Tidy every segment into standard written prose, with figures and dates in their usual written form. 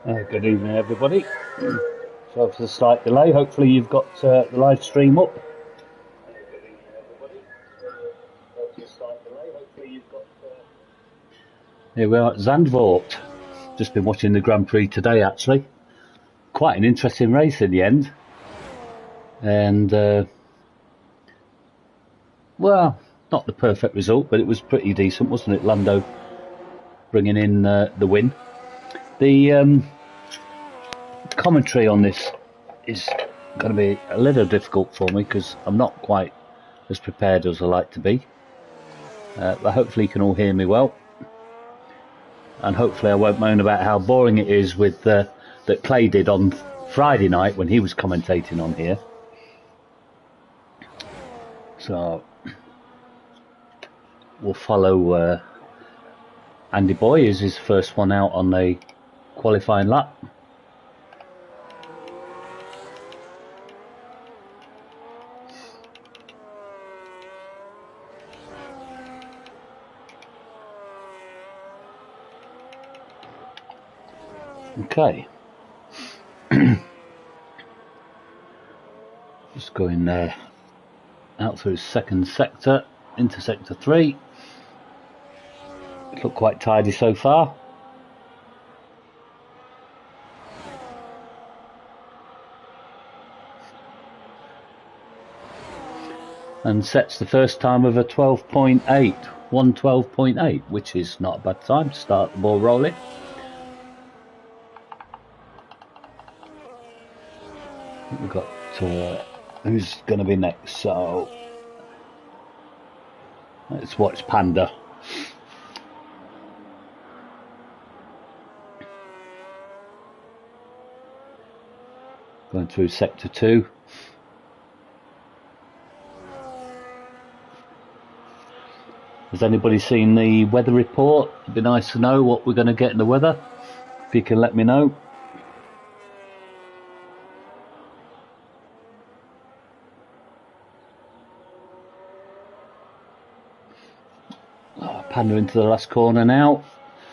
Good evening, everybody. Sorry for the slight delay. Hopefully, you've got the live stream up. Here we are at Zandvoort. Just been watching the Grand Prix today, actually. Quite an interesting race in the end. And, well, not the perfect result, but it was pretty decent, wasn't it? Lando bringing in the win. The commentary on this is going to be a little difficult for me because I'm not quite as prepared as I like to be. But hopefully you can all hear me well. And hopefully I won't moan about how boring it is with that Clay did on Friday night when he was commentating on here. So we'll follow Andy Boy as his first one out on the qualifying lap. Okay. Just going out through second sector into sector 3. It looked quite tidy so far. And sets the first time of a 12.8, 1:12.8, which is not a bad time to start the ball rolling. We've got who's going to be next, so let's watch Panda. Going through sector 2. Has anybody seen the weather report? It'd be nice to know what we're going to get in the weather. If you can let me know. Panda into the last corner now.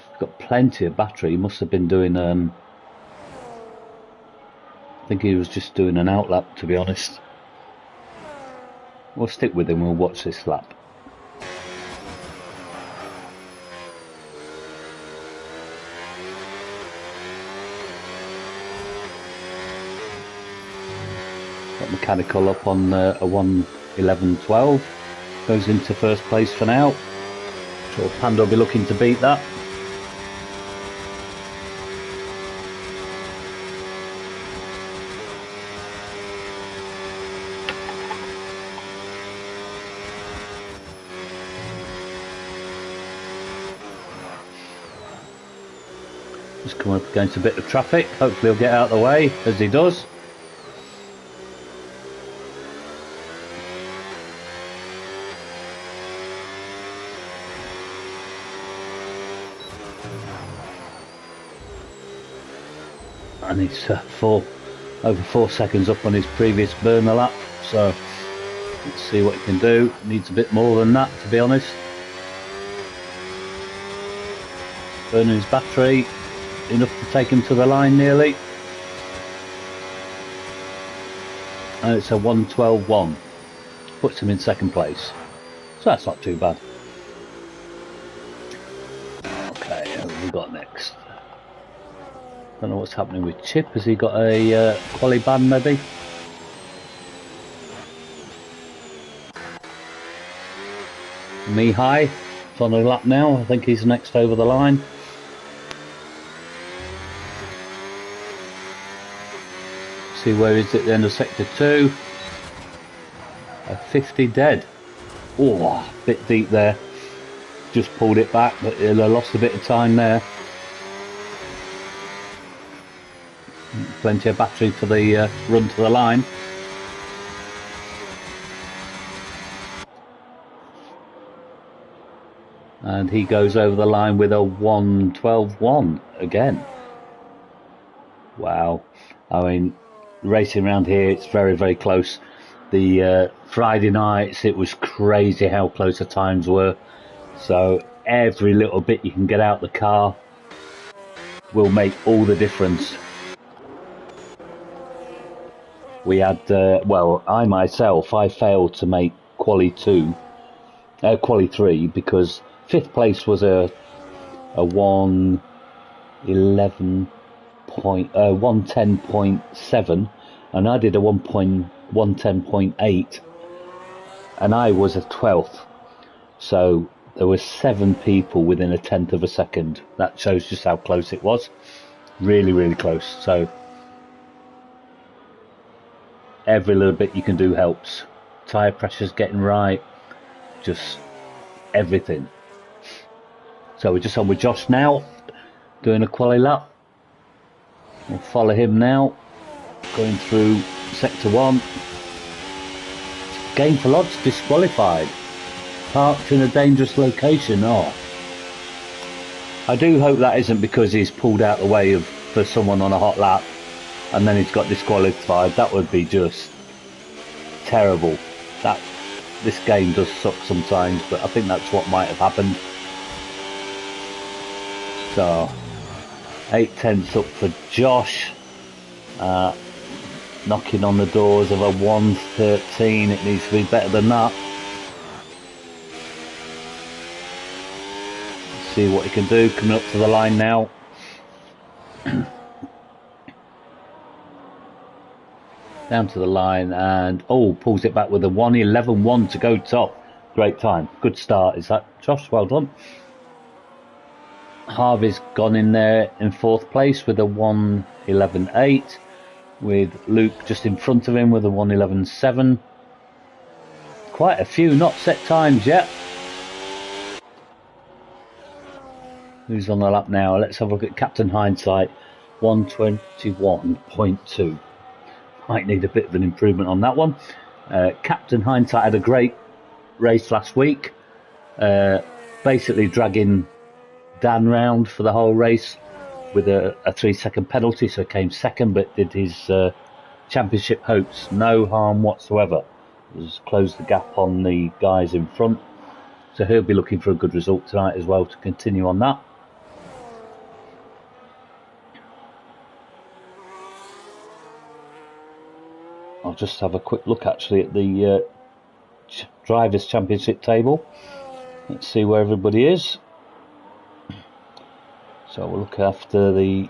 He's got plenty of battery. He must have been doing I think he was just doing an out lap, to be honest. We'll stick with him. We'll watch this lap. Got mechanical up on a 1:11.12. Goes into first place for now. Sure, Panda will be looking to beat that. Just come up against a bit of traffic. Hopefully he'll get out of the way, as he does. And he's over 4 seconds up on his previous burner lap, so let's see what he can do. Needs a bit more than that, to be honest. Burning his battery, enough to take him to the line nearly. And it's a 1:12.1. Puts him in second place, so that's not too bad. Okay, who have we got next? Don't know what's happening with Chip. Has he got a quali ban maybe? Mihai, it's on a lap now. I think he's next over the line. See where is it at the end of sector 2. A 50 dead. Oh, a bit deep there. Just pulled it back, but he'll have lost a bit of time there. Plenty of battery for the run to the line. And he goes over the line with a 1:12.1 again. Wow. I mean, racing around here, it's very, very close. The Friday nights, it was crazy how close the times were. So every little bit you can get out the car will make all the difference. We had, well, I myself, I failed to make quali 3 because 5th place was a 110.7 and I did a 110.8 and I was a 12th. So there were 7 people within a tenth of a second. That shows just how close it was. Really, really close. So every little bit you can do helps. Tyre pressure's getting right. Just everything. So we're just on with Josh now, doing a quali lap. We'll follow him now, going through sector 1. Gainful odds disqualified. Parked in a dangerous location. Oh, I do hope that isn't because he's pulled out the way for someone on a hot lap and then he's got disqualified. That would be just terrible. This game does suck sometimes, but I think that's what might have happened. So 8/10 up for Josh, knocking on the doors of a 1:13. It needs to be better than that. Let's see what he can do. Coming up to the line now. Down to the line and pulls it back with a 1:11.1 to go top. Great time. Good start. Is that Josh? Well done. Harvey's gone in there in 4th place with a 1:11.8, with Luke just in front of him with a 1:11.7. Quite a few not set times yet. Who's on the lap now? Let's have a look at Captain Hindsight. 1:21.2. Might need a bit of an improvement on that one. Captain Hindsight had a great race last week, basically dragging Dan round for the whole race with a 3-second penalty, so came second, but did his championship hopes no harm whatsoever. Just closed the gap on the guys in front, so he'll be looking for a good result tonight as well to continue on that. I'll just have a quick look actually at the Drivers' Championship table. Let's see where everybody is. So we'll look after the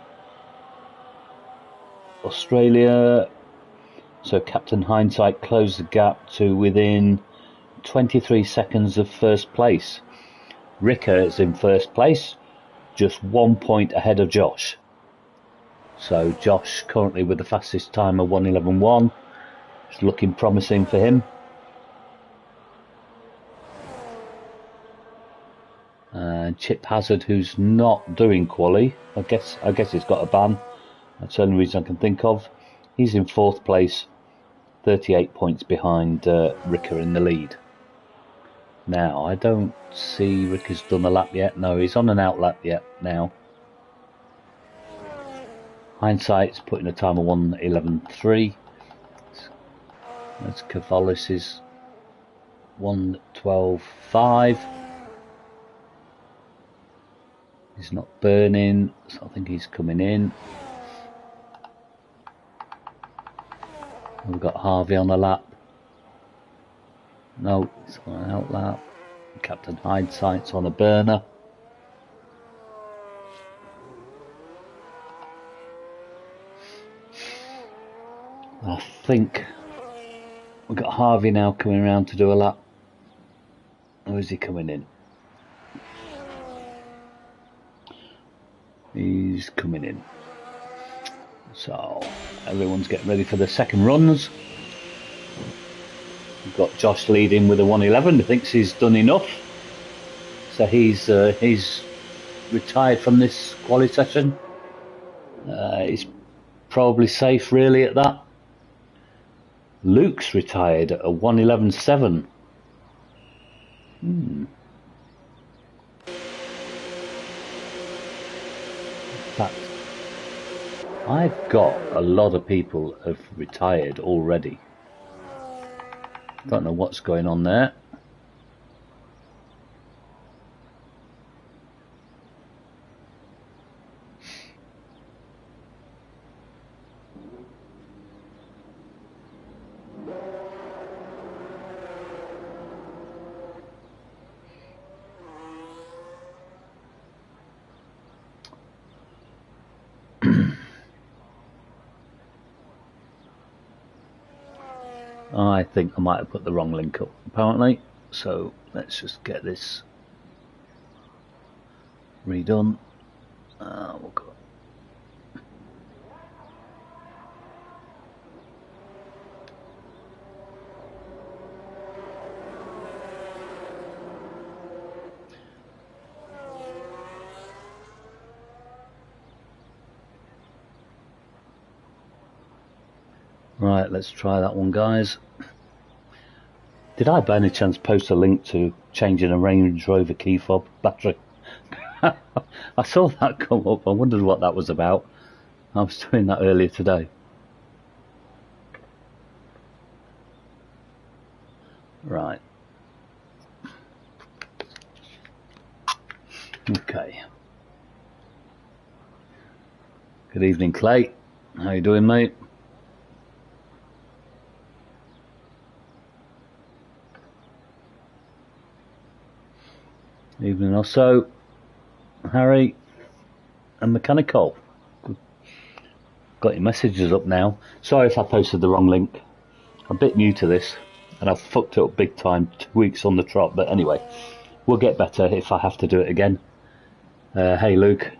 Australia. So Captain Hindsight closed the gap to within 23 seconds of first place. Ricker is in first place, just 1 point ahead of Josh. So Josh currently with the fastest time of 1:11.1. It's looking promising for him. And Chip Hazard, who's not doing quali, I guess he's got a ban. That's the only reason I can think of. He's in 4th place, 38 points behind Ricker in the lead. Now, I don't see Ricker's done a lap yet. No, he's on an out lap yet now. Hindsight's putting a time of 1:11.3. That's Cavalis's 1:12.5. He's not burning, so I think he's coming in. We've got Harvey on the lap. No, it's on an out lap. Captain Hindsight's on a burner. I think we've got Harvey now coming around to do a lap. Or is he coming in? He's coming in. So everyone's getting ready for the second runs. We've got Josh leading with a 1:11. He thinks he's done enough. So he's retired from this quali session. He's probably safe really at that. Luke's retired at a 1:11.7. In fact, I've got a lot of people have retired already. Don't know what's going on there. I think I might have put the wrong link up, apparently. So let's just get this redone. We'll go. Right, let's try that one, guys. Did I by any chance post a link to changing a Range Rover key fob battery? I saw that come up. I wondered what that was about. I was doing that earlier today. Right. Okay. Good evening, Clay. How you doing, mate? Evening also, Harry and Mechanical. Got your messages up now. Sorry if I posted the wrong link. I'm a bit new to this and I've fucked it up big time, 2 weeks on the trot, but anyway, we'll get better if I have to do it again. Hey Luke.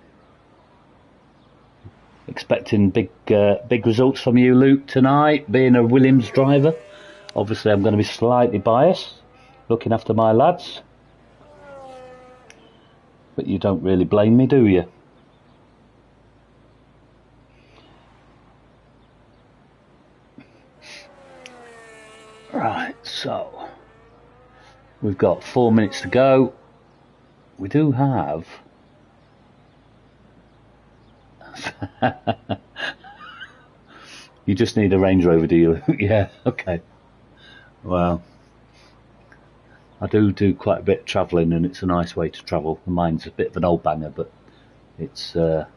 Expecting big results from you, Luke, tonight, being a Williams driver. Obviously I'm going to be slightly biased, looking after my lads. But you don't really blame me, do you? Right, so we've got 4 minutes to go. We do have you just need a Range Rover, do you? Yeah, okay. Well, I do quite a bit of travelling, and it's a nice way to travel. Mine's a bit of an old banger, but it's a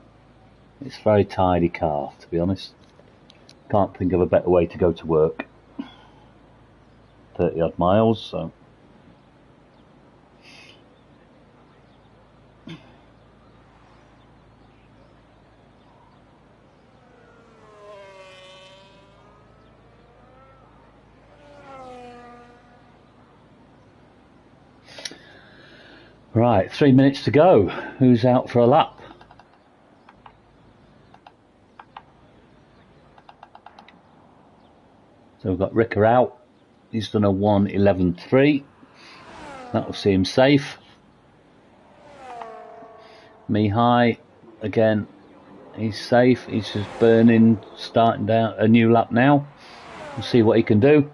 very tidy car, to be honest. Can't think of a better way to go to work. 30 odd miles, so. Right, 3 minutes to go. Who's out for a lap? So we've got Ricker out. He's done a 1:11.3. That will see him safe. Mihai, again, he's safe. He's just burning, starting down a new lap now. We'll see what he can do.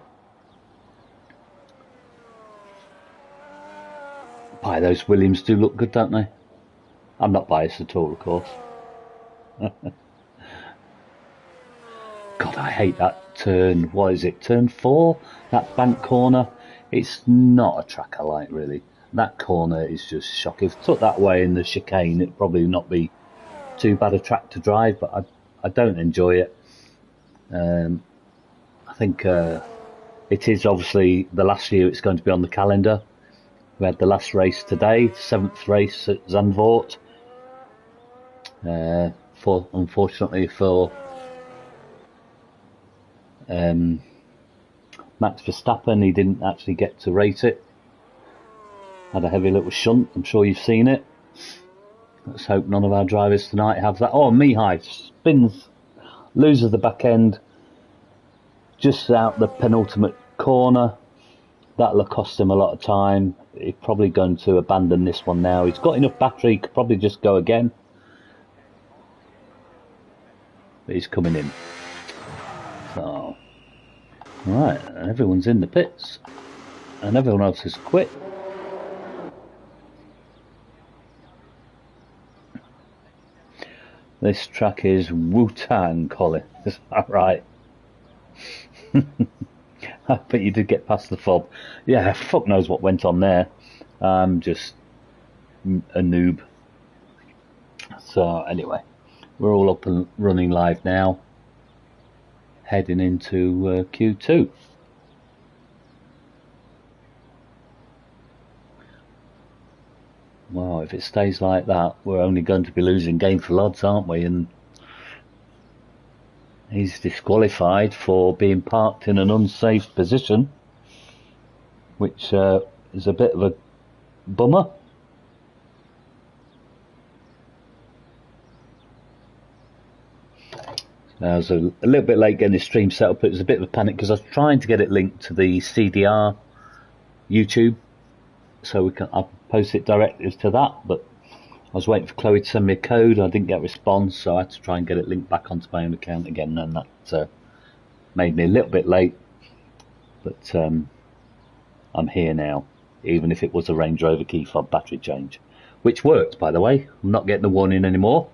Boy, those Williams do look good, don't they? I'm not biased at all, of course. God, I hate that turn. What is it? Turn 4? That bank corner. It's not a track I like, really. That corner is just shocking. If I took that way in the chicane, it'd probably not be too bad a track to drive, but I don't enjoy it. I think it is obviously the last year it's going to be on the calendar. We had the last race today, 7th race at Zandvoort. Unfortunately for Max Verstappen, he didn't actually get to race it. Had a heavy little shunt, I'm sure you've seen it. Let's hope none of our drivers tonight have that. Oh, Mihai spins, loses the back end, just out the penultimate corner. That'll have cost him a lot of time. He's probably going to abandon this one now. He's got enough battery, he could probably just go again. But he's coming in. So, right, everyone's in the pits. And everyone else has quit. This track is Wu-Tang, Colin. Is that right? I bet you did get past the fob. Yeah, fuck knows what went on there. I'm just a noob. So anyway, we're all up and running live now. Heading into Q2. Wow, if it stays like that, we're only going to be losing game for odds, aren't we? And He's disqualified for being parked in an unsafe position, which is a bit of a bummer. I was a little bit late getting the stream set up. It was a bit of a panic because I was trying to get it linked to the CDR YouTube, so I'll post it directly to that, but I was waiting for Chloe to send me a code. I didn't get a response, so I had to try and get it linked back onto my own account again, and that made me a little bit late. But I'm here now, even if it was a Range Rover key fob battery change, which worked, by the way. I'm not getting the warning anymore.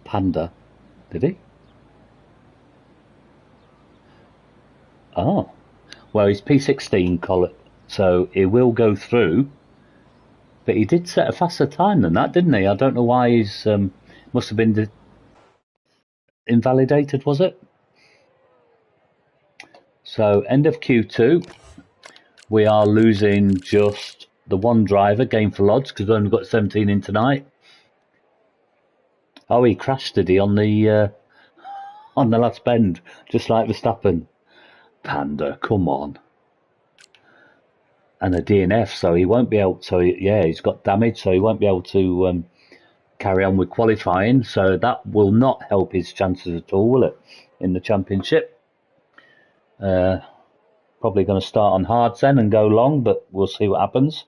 Panda, did he? Oh, well, he's P16 collar, so it will go through. But he did set a faster time than that, didn't he? I don't know why he's must have been invalidated, was it? So end of Q2, we are losing just the one driver, Game for Lodge, because we've only got 17 in tonight. Oh, he crashed, did he, on the last bend, just like Verstappen. Panda, come on. And a DNF, so he won't be able to, he's got damage, so he won't be able to carry on with qualifying, so that will not help his chances at all, will it, in the championship? Probably going to start on hards then and go long, but we'll see what happens.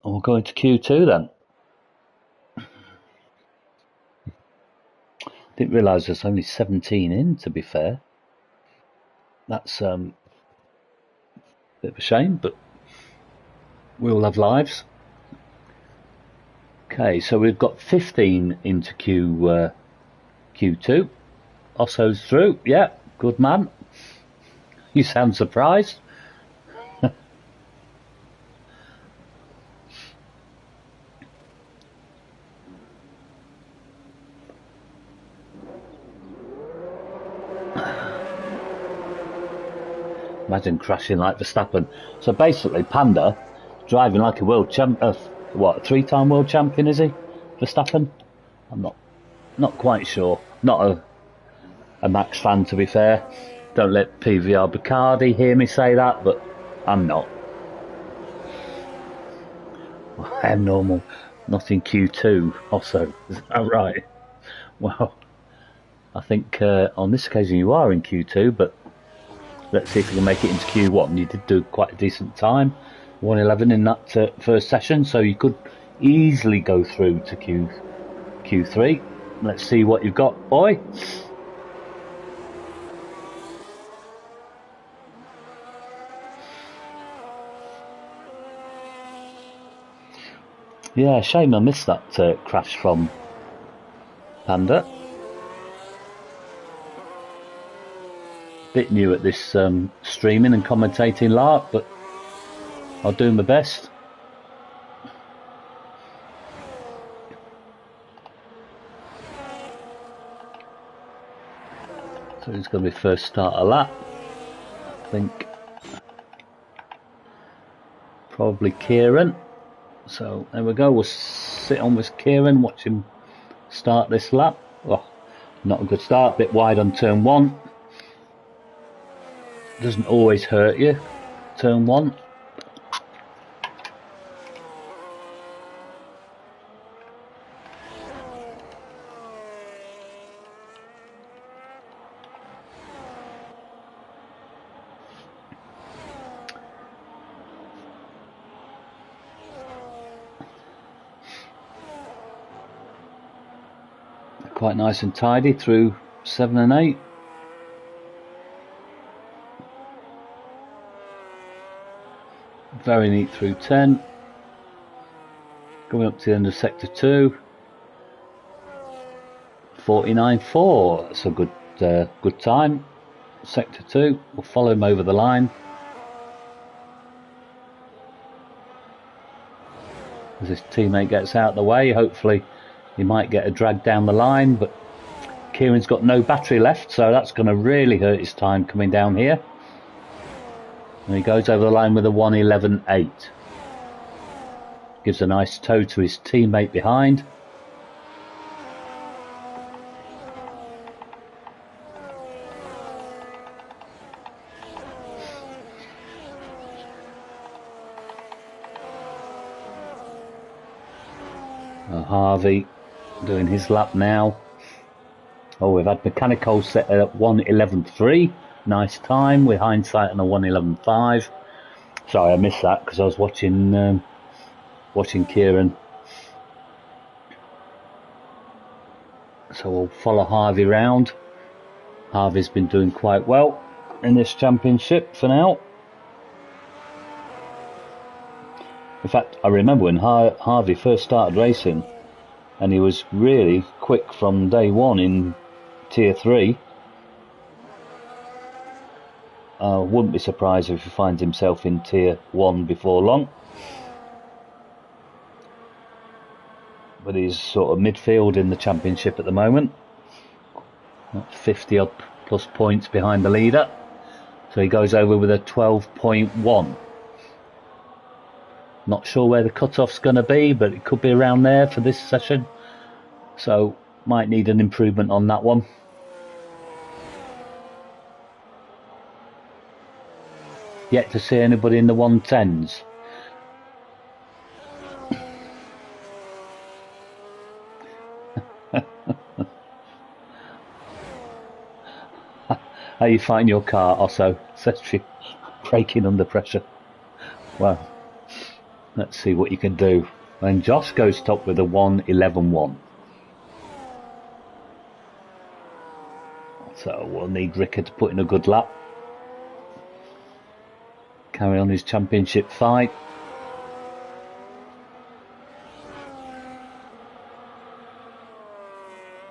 We'll go into Q2 then. Didn't realise there's only 17 in, to be fair. That's a bit of a shame, but we all have lives. Okay, so we've got 15 into Q2. Osso's through. Yeah, good man. You sound surprised. Imagine crashing like Verstappen. So basically, Panda driving like a world champ. What, a 3-time world champion is he? Verstappen? I'm not quite sure. Not a Max fan, to be fair. Don't let PVR Bacardi hear me say that, but I'm not. I am normal. Not in Q2 also. Is that right? Well, I think on this occasion you are in Q2, but let's see if we can make it into Q1. You did do quite a decent time, 1:11 in that first session, so you could easily go through to Q3. Let's see what you've got, boy. Yeah, shame I missed that crash from Panda. Bit new at this streaming and commentating lark, but I'll do my best. So it's going to be first start a lap. I think probably Kieran. So there we go. We'll sit on with Kieran, watch him start this lap. Oh, not a good start. Bit wide on turn 1. Doesn't always hurt you, turn 1. Quite nice and tidy through 7 and 8. Very neat through 10. Going up to the end of sector 2. 49.4. That's a good time. Sector 2. We'll follow him over the line. As his teammate gets out of the way, hopefully he might get a drag down the line, but Kieran's got no battery left, so that's going to really hurt his time coming down here. And he goes over the line with a 1:11.8. Gives a nice toe to his teammate behind. Harvey doing his lap now. Oh, we've had Mechanical set at 1:11.3. Nice time with hindsight on a 1:11.5. Sorry, I missed that because I was watching Kieran. So we'll follow Harvey round. Harvey's been doing quite well in this championship for now. In fact, I remember when Harvey first started racing, and he was really quick from day one in Tier 3. I wouldn't be surprised if he finds himself in Tier 1 before long. But he's sort of midfield in the championship at the moment. 50 odd plus points behind the leader. So he goes over with a 12.1. Not sure where the cut-off's going to be, but it could be around there for this session. So might need an improvement on that one. Yet to see anybody in the 110s. How you find your car, Osso? Says she, braking under pressure. Well, let's see what you can do. And Josh goes top with a 1:11.1. So we'll need Ricker to put in a good lap. Carry on his championship fight.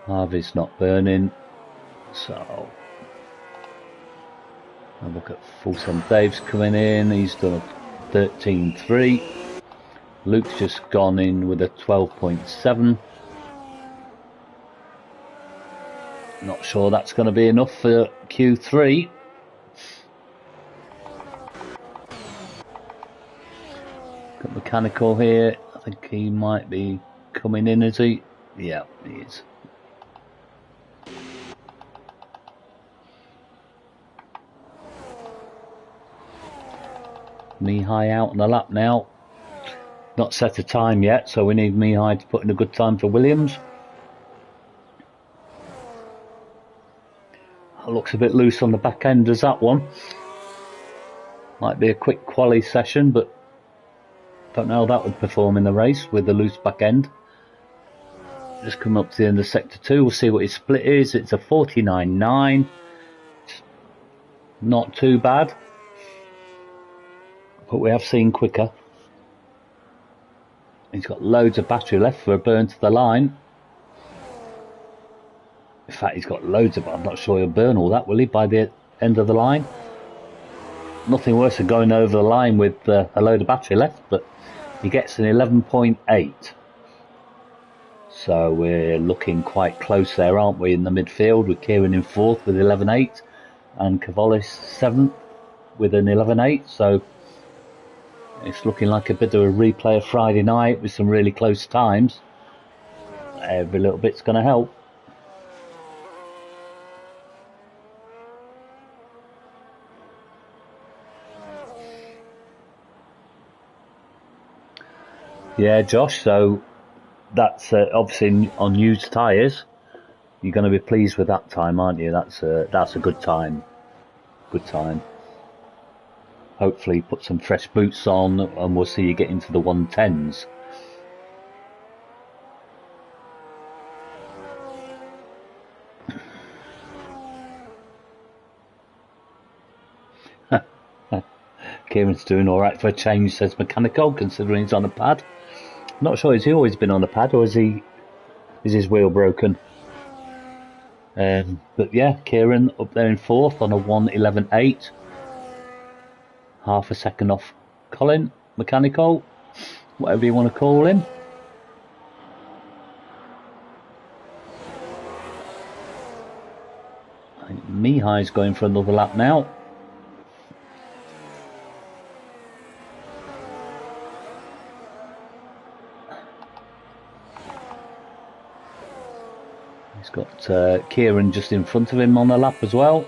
Harvey's not burning. So I'll look at Full-Time Dave's coming in. He's done a 13.3. Luke's just gone in with a 12.7. Not sure that's going to be enough for Q3. Got Mechanical here. I think he might be coming in, is he? Yeah, he is. Mihai out on the lap now. Not set a time yet, so we need Mihai to put in a good time for Williams. Looks a bit loose on the back end as that one. Might be a quick quali session, but don't know how that would perform in the race with the loose back end. Just come up to the end of sector 2, we'll see what his split is. It's a 49.9. Not too bad, but we have seen quicker. He's got loads of battery left for a burn to the line. In fact, he's got loads of, I'm not sure he'll burn all that, will he, by the end of the line? Nothing worse than going over the line with a load of battery left, but he gets an 11.8. So we're looking quite close there, aren't we, in the midfield, with Kieran in 4th with 11.8 and Cavallis 7th with an 11.8. So it's looking like a bit of a replay of Friday night with some really close times. Every little bit's going to help. Yeah, Josh, so that's obviously on used tyres. You're going to be pleased with that time, aren't you? That's a good time. Good time. Hopefully put some fresh boots on and we'll see you get into the 110s. Kieran's doing alright for a change, says Mechanical, considering he's on a pad. Not sure, has he always been on a pad or is his wheel broken? But yeah, Kieran up there in 4th on a 1:11.8. Half a second off Colin, Mechanical, whatever you want to call him. I think Mihai's going for another lap now. Got Kieran just in front of him on the lap as well.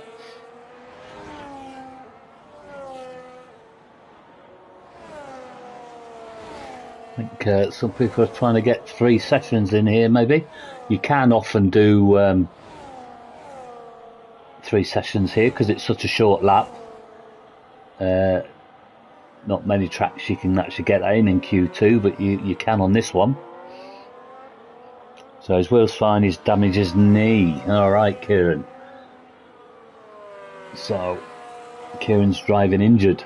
I think some people are trying to get 3 sessions in here, maybe. You can often do 3 sessions here because it's such a short lap. Not many tracks you can actually get that in Q2, but you can on this one. So his wheel's fine, he's damaged his knee. Alright, Kieran. So, Kieran's driving injured.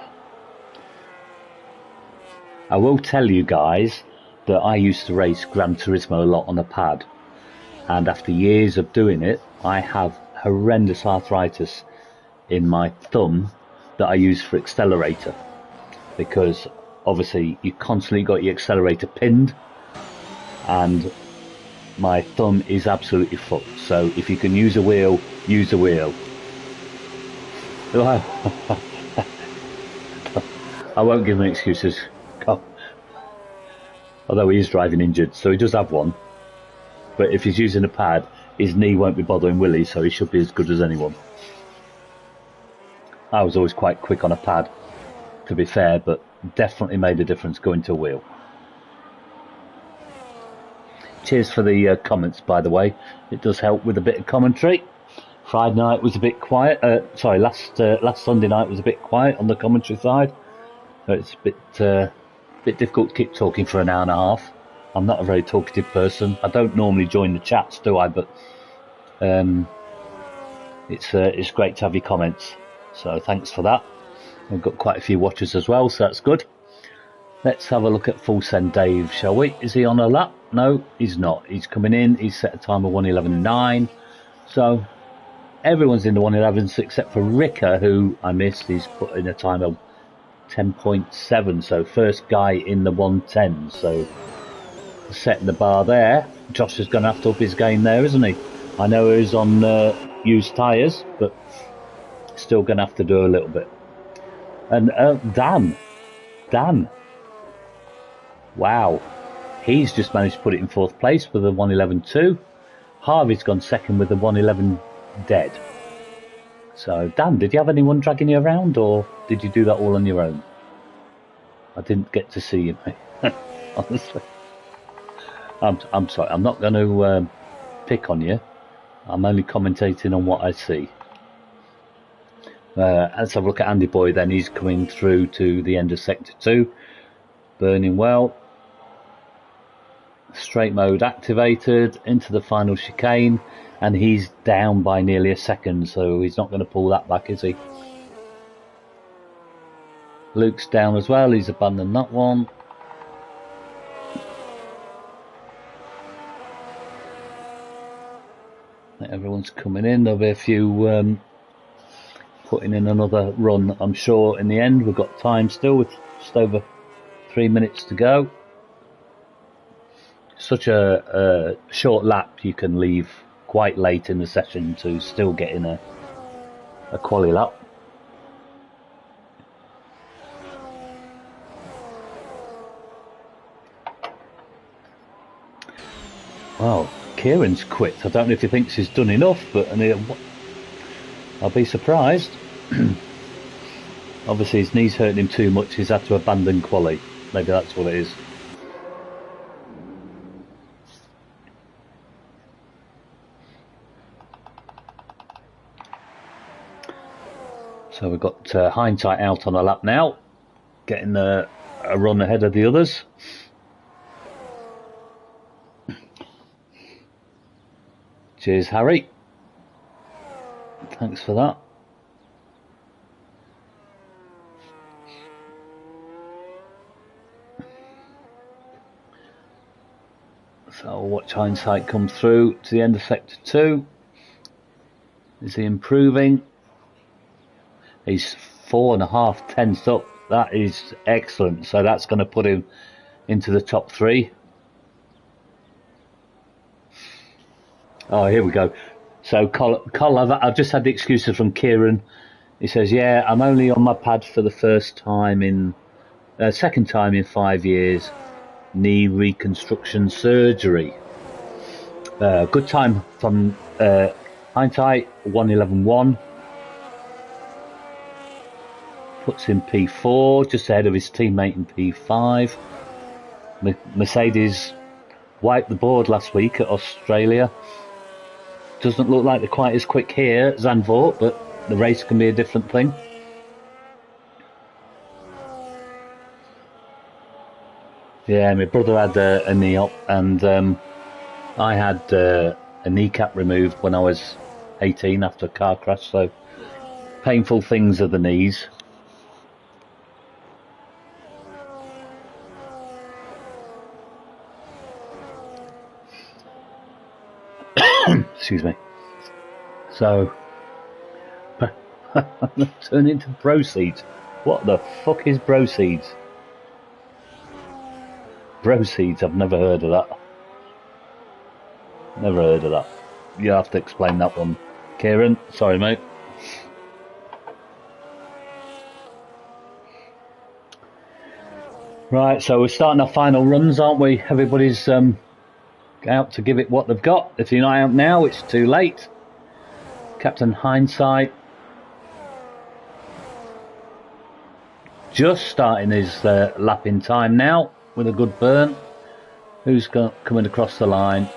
I will tell you guys that I used to race Gran Turismo a lot on a pad. And after years of doing it, I have horrendous arthritis in my thumb that I use for accelerator. Because obviously you constantly got your accelerator pinned and my thumb is absolutely fucked. So if you can use a wheel, use a wheel. I won't give him excuses. Although he is driving injured, so he does have one. But if he's using a pad, his knee won't be bothering Willie, so he should be as good as anyone. I was always quite quick on a pad, to be fair, but definitely made a difference going to a wheel. Cheers for the comments, by the way. It does help with a bit of commentary. Friday night was a bit quiet. Last Sunday night was a bit quiet on the commentary side. So it's a bit difficult to keep talking for an hour and a half. I'm not a very talkative person. I don't normally join the chats, do I? But it's great to have your comments. So thanks for that. We've got quite a few watchers as well, so that's good. Let's have a look at Full Send Dave, shall we? Is he on a lap? No, he's not. He's coming in. He's set a time of 1:11.9. So everyone's in the 1:11s except for Ricker, who I missed. He's put in a time of 10.7. So first guy in the 1:10. So setting the bar there. Josh is going to have to up his game there, isn't he? I know he's on used tyres, but still going to have to do a little bit. And Dan. Wow. He's just managed to put it in 4th place with a 1:11.2. Harvey's gone second with a 1:11 dead. So, Dan, did you have anyone dragging you around, or did you do that all on your own? I didn't get to see you, mate. Honestly. I'm sorry, I'm not going to pick on you. I'm only commentating on what I see. Let's have a look at Andy Boy then. He's coming through to the end of Sector 2. Burning well. Straight mode activated into the final chicane, and he's down by nearly a second, so he's not going to pull that back, is he? Luke's down as well. He's abandoned that one. Everyone's coming in. There'll be a few putting in another run, I'm sure. In the end, we've got time still with just over 3 minutes to go. Such a short lap, you can leave quite late in the session to still get in a quali lap. Well, Kieran's quit. I don't know if he thinks he's done enough, but I'll be surprised. Obviously his knee's hurting him too much, he's had to abandon quali. Maybe that's what it is. So we've got Hindsight out on a lap now, getting a run ahead of the others. Cheers, Harry. Thanks for that. So I'll watch Hindsight come through to the end of Sector 2. Is he improving? He's 4.5 tenths up. That is excellent. So that's going to put him into the top 3. Oh, here we go. So, Col, I've just had the excuses from Kieran. He says, yeah, I'm only on my pad for the second time in 5 years. Knee reconstruction surgery. Good time from hindsight, 1:11.1. Puts in P4, just ahead of his teammate in P5. Mercedes wiped the board last week at Australia. Doesn't look like they're quite as quick here at Zandvoort, but the race can be a different thing. Yeah, my brother had a knee op, and I had a kneecap removed when I was 18 after a car crash, so painful things are the knees. Excuse me. So, turn into proceeds. What the fuck is proceeds? Proceeds, I've never heard of that. Never heard of that. You have to explain that one. Kieran, sorry mate. Right, so we're starting our final runs, aren't we? Everybody's out to give it what they've got. If you're not out now, it's too late. Captain Hindsight just starting his lap in time now with a good burn. Who's coming across the line?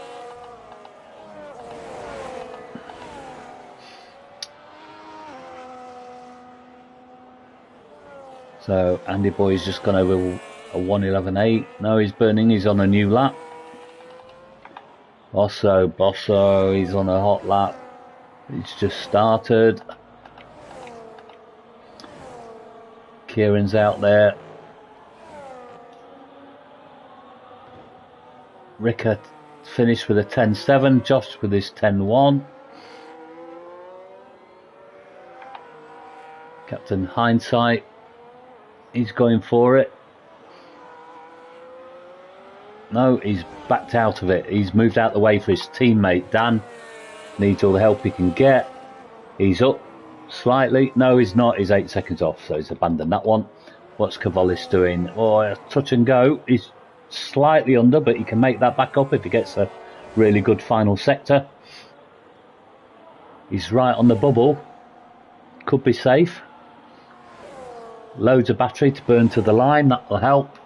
So Andy Boy's just gone over a 1:11.8. No, he's burning. He's on a new lap. Bosso, he's on a hot lap. He's just started. Kieran's out there. Rickard finished with a 10.7. Josh with his 10.1. Captain Hindsight, he's going for it. No, he's backed out of it. He's moved out the way for his teammate. Dan needs all the help he can get. He's up slightly. No, he's not. He's 8 seconds off, so he's abandoned that one. What's Cavallis doing? Oh, touch and go. He's slightly under, but he can make that back up if he gets a really good final sector. He's right on the bubble. Could be safe. Loads of battery to burn to the line. That will help.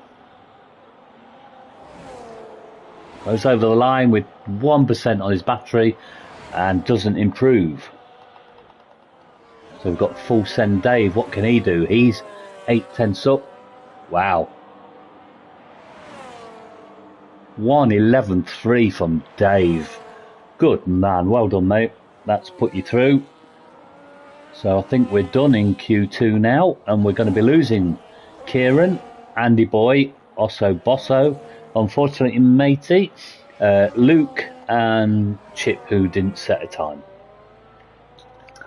Goes over the line with 1% on his battery and doesn't improve. So we've got full send Dave. What can he do? He's 8/10 up. Wow. 1:11.3 from Dave. Good man. Well done, mate. That's put you through. So I think we're done in Q2 now, and we're going to be losing Kieran, Andy Boy, also Bosso, unfortunately Matey, Luke and Chip, who didn't set a time.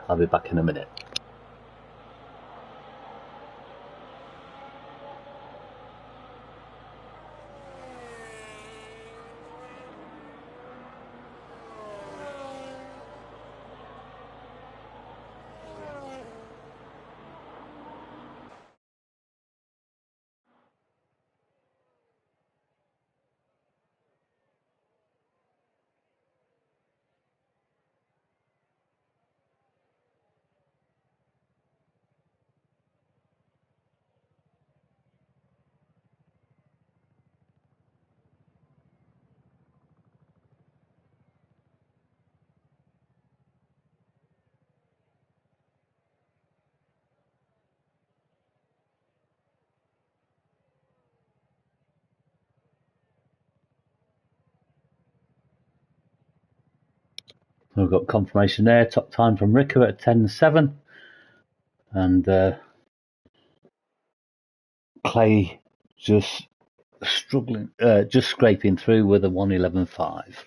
I'll be back in a minute. We've got confirmation there. Top time from Ricker at 10.7. And Clay just struggling, just scraping through with a 1:11.5.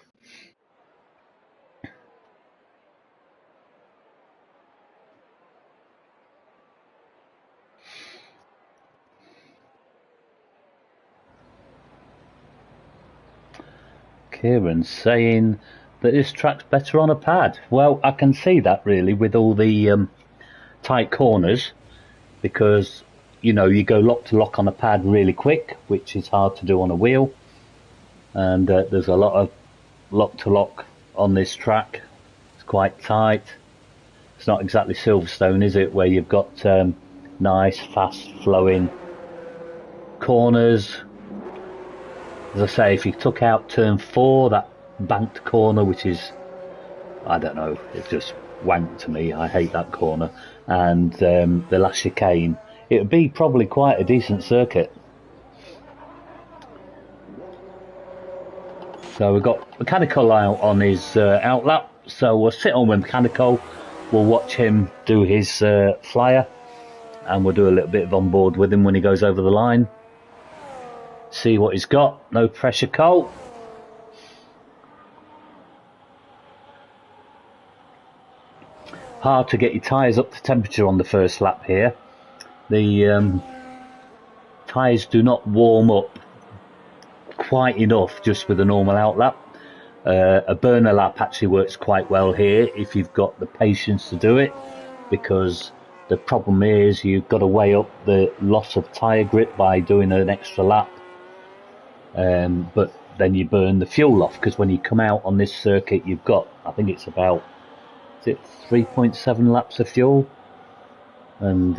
Kieran's saying that this track's better on a pad. Well, I can see that really with all the tight corners, because you know you go lock to lock on a pad really quick, which is hard to do on a wheel, and there's a lot of lock to lock on this track. It's quite tight. It's not exactly Silverstone, is it, where you've got nice, fast flowing corners. As I say, if you took out turn 4, that banked corner, which is, I don't know, it's just wank to me. I hate that corner. And the last chicane, it would be probably quite a decent circuit. So we've got Mechanical out on his outlap. So we'll sit on with Mechanical. We'll watch him do his flyer. And we'll do a little bit of on board with him when he goes over the line. See what he's got. No pressure, Cole. Hard to get your tyres up to temperature on the first lap here. The tyres do not warm up quite enough just with a normal outlap. A burner lap actually works quite well here if you've got the patience to do it, because the problem is you've got to weigh up the loss of tyre grip by doing an extra lap. But then you burn the fuel off, because when you come out on this circuit you've got, I think it's about, is it 3.7 laps of fuel, and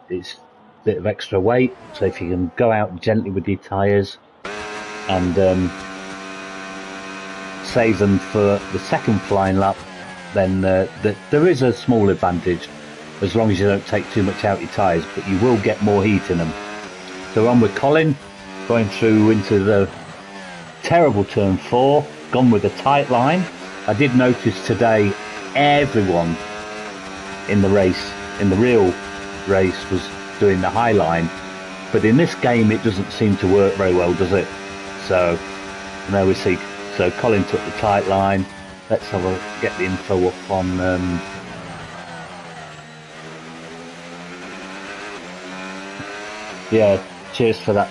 it's a bit of extra weight. So if you can go out gently with your tyres and save them for the second flying lap, then there is a small advantage, as long as you don't take too much out your tyres, but you will get more heat in them. So on with Colin, going through into the terrible turn 4, gone with a tight line. I did notice today everyone in the race, in the real race, was doing the high line, but in this game it doesn't seem to work very well, does it? So now we see, so Colin took the tight line. Let's have a get the info up on yeah, cheers for that,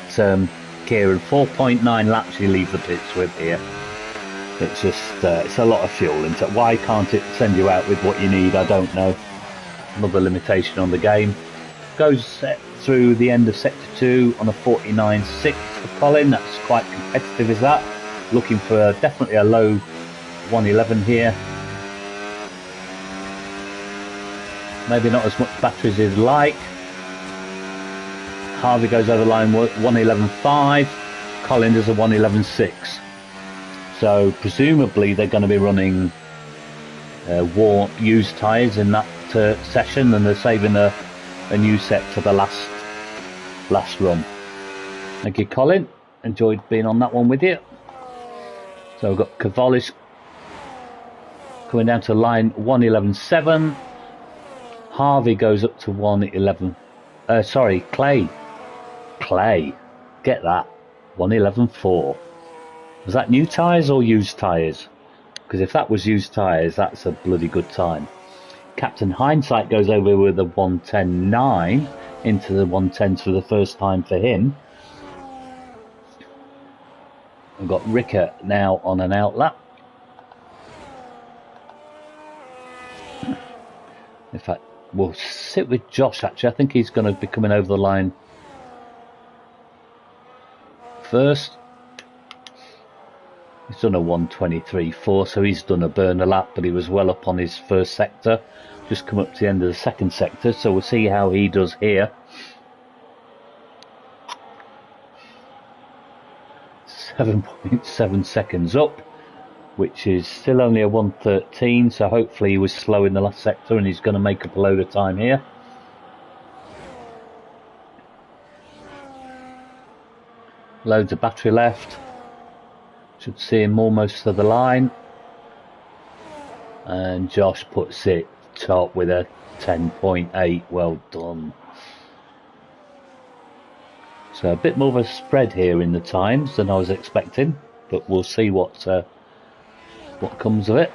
Kieran. 4.9 laps you leave the pits with here. It's just it's a lot of fuel, isn't it? Why can't it send you out with what you need? I don't know. Another limitation on the game. Goes through the end of sector 2 on a 49.6 for Colin. That's quite competitive, is that? Looking for definitely a low 111 here. Maybe not as much battery as he'd like. Harvey goes over the line 111.5. Colin does a 111.6. So presumably they're going to be running used tyres in that session, and they're saving a new set for the last run. Thank you, Colin. Enjoyed being on that one with you. So we've got Cavallis coming down to line 111.7. Harvey goes up to 111. Sorry, Clay. Get that. 111.4. Was that new tyres or used tyres? Because if that was used tyres, that's a bloody good time. Captain Hindsight goes over with a 110.9 into the 110s for the first time for him. We've got Ricker now on an outlap. In fact, we'll sit with Josh actually. I think he's going to be coming over the line first. He's done a 123.4, so he's done a burner lap, but he was well up on his first sector. Just come up to the end of the second sector, so we'll see how he does here. 7.7 seconds up, which is still only a 113, so hopefully he was slow in the last sector and he's going to make up a load of time here. Loads of battery left. Should see him almost to the line. And Josh puts it top with a 10.8. Well done. So a bit more of a spread here in the times than I was expecting, but we'll see what comes of it.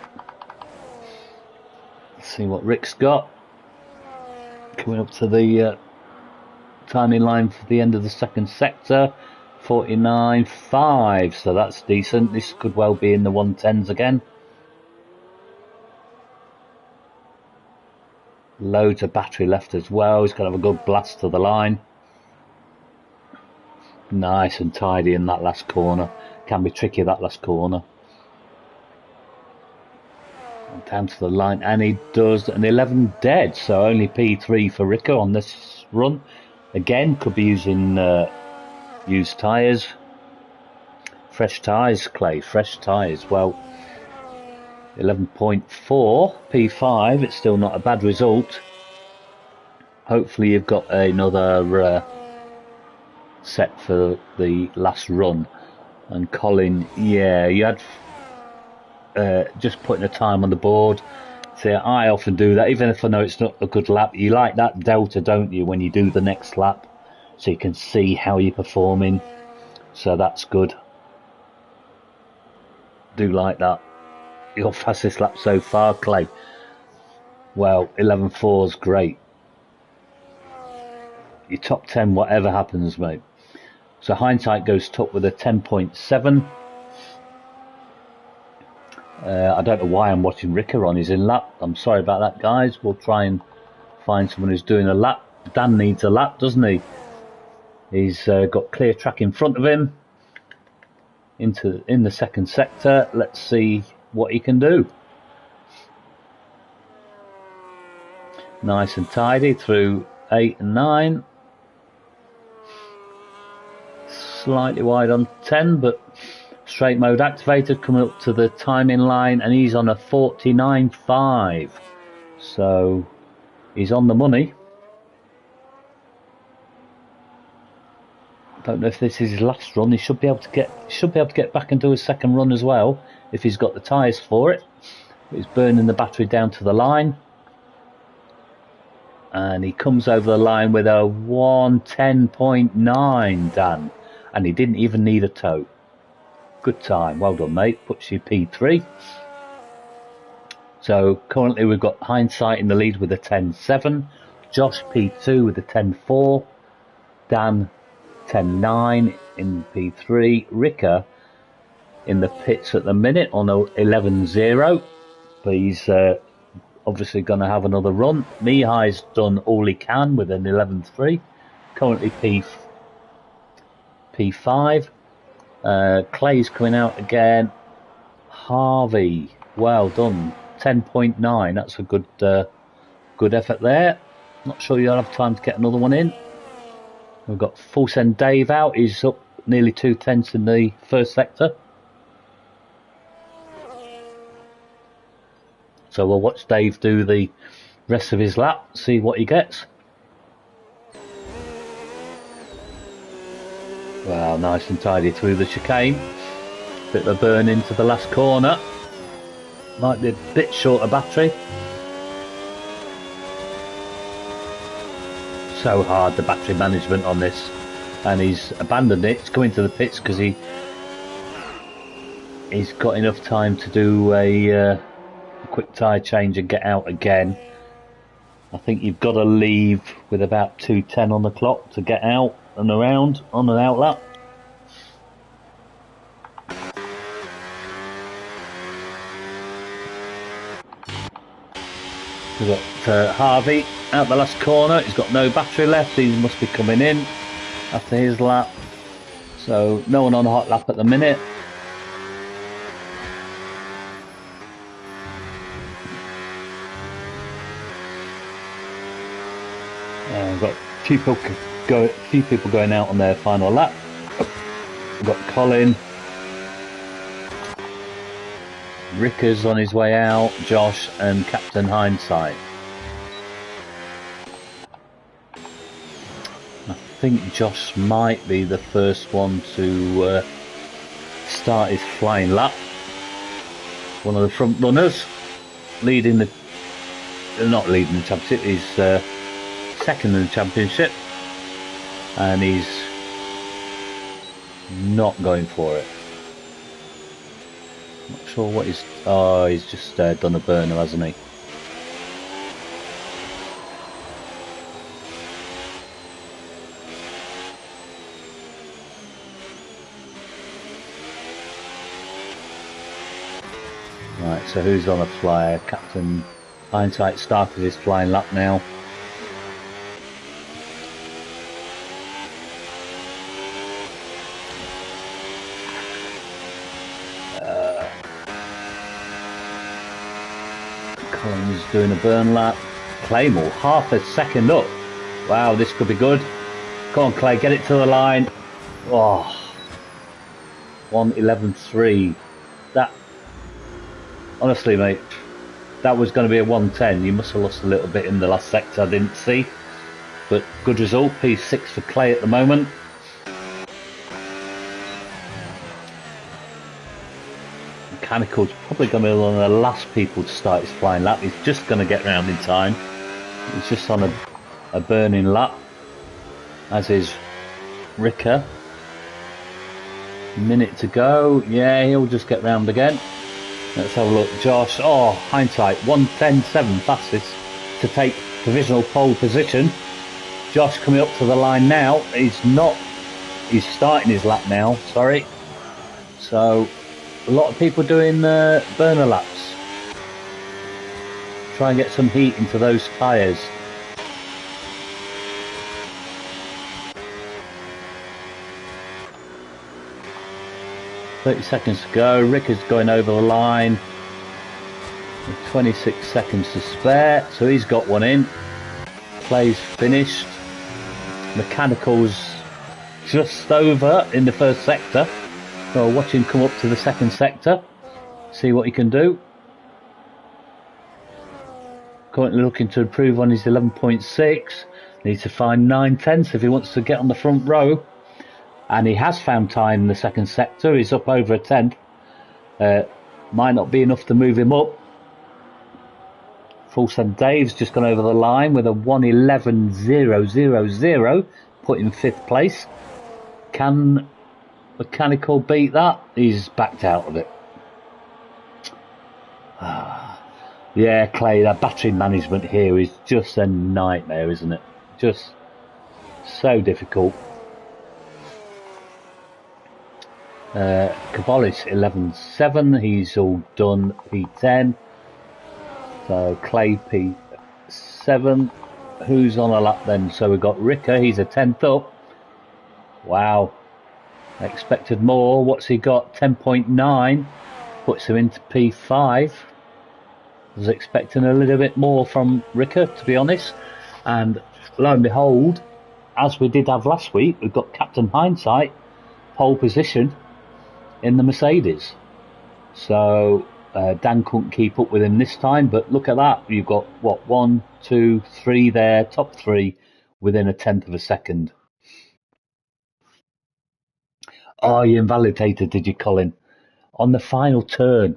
Let's see what Rick's got. Coming up to the timing line for the end of the second sector. 49.5, so that's decent. This could well be in the 110s again. Loads of battery left as well. He's going to have a good blast to the line. Nice and tidy in that last corner. Can be tricky, that last corner. down to the line, and he does an 11 dead, so only P3 for Ricker on this run. Again, could be using used tyres. Fresh tyres, Clay, fresh tyres. Well, 11.4 P5, it's still not a bad result. Hopefully you've got another set for the last run. And Colin, yeah, you had just putting a time on the board. So I often do that, even if I know it's not a good lap. You like that delta, don't you, when you do the next lap, so you can see how you're performing. So that's good. Do like that. Your fastest lap so far, Clay. Well, 11.4 is great. Your top 10, whatever happens, mate. So Hindsight goes top with a 10.7. I don't know why I'm watching Ricker on his in lap. I'm sorry about that, guys. We'll try and find someone who's doing a lap. Dan needs a lap, doesn't he? He's got clear track in front of him. In the second sector. Let's see what he can do. Nice and tidy through 8 and 9. Slightly wide on 10, but straight mode activated, coming up to the timing line, and he's on a 49.5. So he's on the money. Don't know if this is his last run. He should be able to get back and do a second run as well if he's got the tyres for it. He's burning the battery down to the line, and he comes over the line with a 1:10.9, Dan, and he didn't even need a tow. Good time, well done, mate. Puts you P3. So currently we've got Hindsight in the lead with a 10.7, Josh P2 with a 10.4, Dan 10.9 in P3, Ricker in the pits at the minute on a 11.0, but he's obviously going to have another run. Mihai's done all he can with an 11.3, currently P5. Clay's coming out again. Harvey, well done, 10.9. That's a good effort there. Not sure you'll have time to get another one in. We've got Full Send Dave out. He's up nearly 2/10 in the first sector. So we'll watch Dave do the rest of his lap, see what he gets. Well, nice and tidy through the chicane. Bit of a burn into the last corner. Might be a bit short of battery. So hard, the battery management on this. And he's abandoned it. He's going to the pits because he's got enough time to do a quick tyre change and get out again. I think you've got to leave with about 2:10 on the clock to get out and around on an out lap. We've got Harvey out the last corner. He's got no battery left. He must be coming in after his lap. So no one on a hot lap at the minute. We've got a few people going out on their final lap. We've got Colin. Ricker's on his way out, Josh and Captain Hindsight. I think Josh might be the first one to start his flying lap. One of the front runners, not leading the championship, he's second in the championship, and he's not going for it. Not sure what he's... Oh, he's just done a burner, hasn't he? Right, so who's on a flyer? Captain Hindsight started his flying lap now. doing a burn lap. Claymore, half a second up. Wow, this could be good. Come on, Clay, get it to the line. Oh, 1:11.3. That, honestly, mate, that was going to be a 1:10. You must have lost a little bit in the last sector, I didn't see. But good result, P6 for Clay at the moment. Mechanical's probably going to be one of the last people to start his flying lap. He's just going to get round in time. He's just on a burning lap, as is Ricker. Minute to go. Yeah, he'll just get round again. Let's have a look. Josh, oh, hindsight, 1:10.7 fastest to take provisional pole position. Josh coming up to the line now. He's starting his lap now, sorry. So, a lot of people doing burner laps. Try and get some heat into those tyres. $30 to go. Rick is going over the line. 26 seconds to spare, so he's got one in. Clay's finished. Mechanical's just over in the first sector. So I'll watch him come up to the second sector. See what he can do. Currently looking to improve on his 11.6. Needs to find 9/10 if he wants to get on the front row. And he has found time in the second sector. He's up over a 10th. Might not be enough to move him up. Full send Dave's just gone over the line with a 1:11.000, put in 5th place. Can Mechanical beat that? He's backed out of it. Yeah, Clay, that battery management here is just a nightmare, isn't it? Just so difficult. Cabolis 11.7, he's all done P10. So Clay P7. Who's on a lap then? So we've got Ricker, he's a 10th up. Wow. Expected more. What's he got? 10.9. Puts him into P5. Was expecting a little bit more from Ricker, to be honest. And lo and behold, as we did have last week, we've got Captain Hindsight, pole position in the Mercedes. So Dan couldn't keep up with him this time, but look at that. You've got, what, 1, 2, 3 there, top 3 within a 10th of a second. Oh, you invalidated, did you, Colin? On the final turn.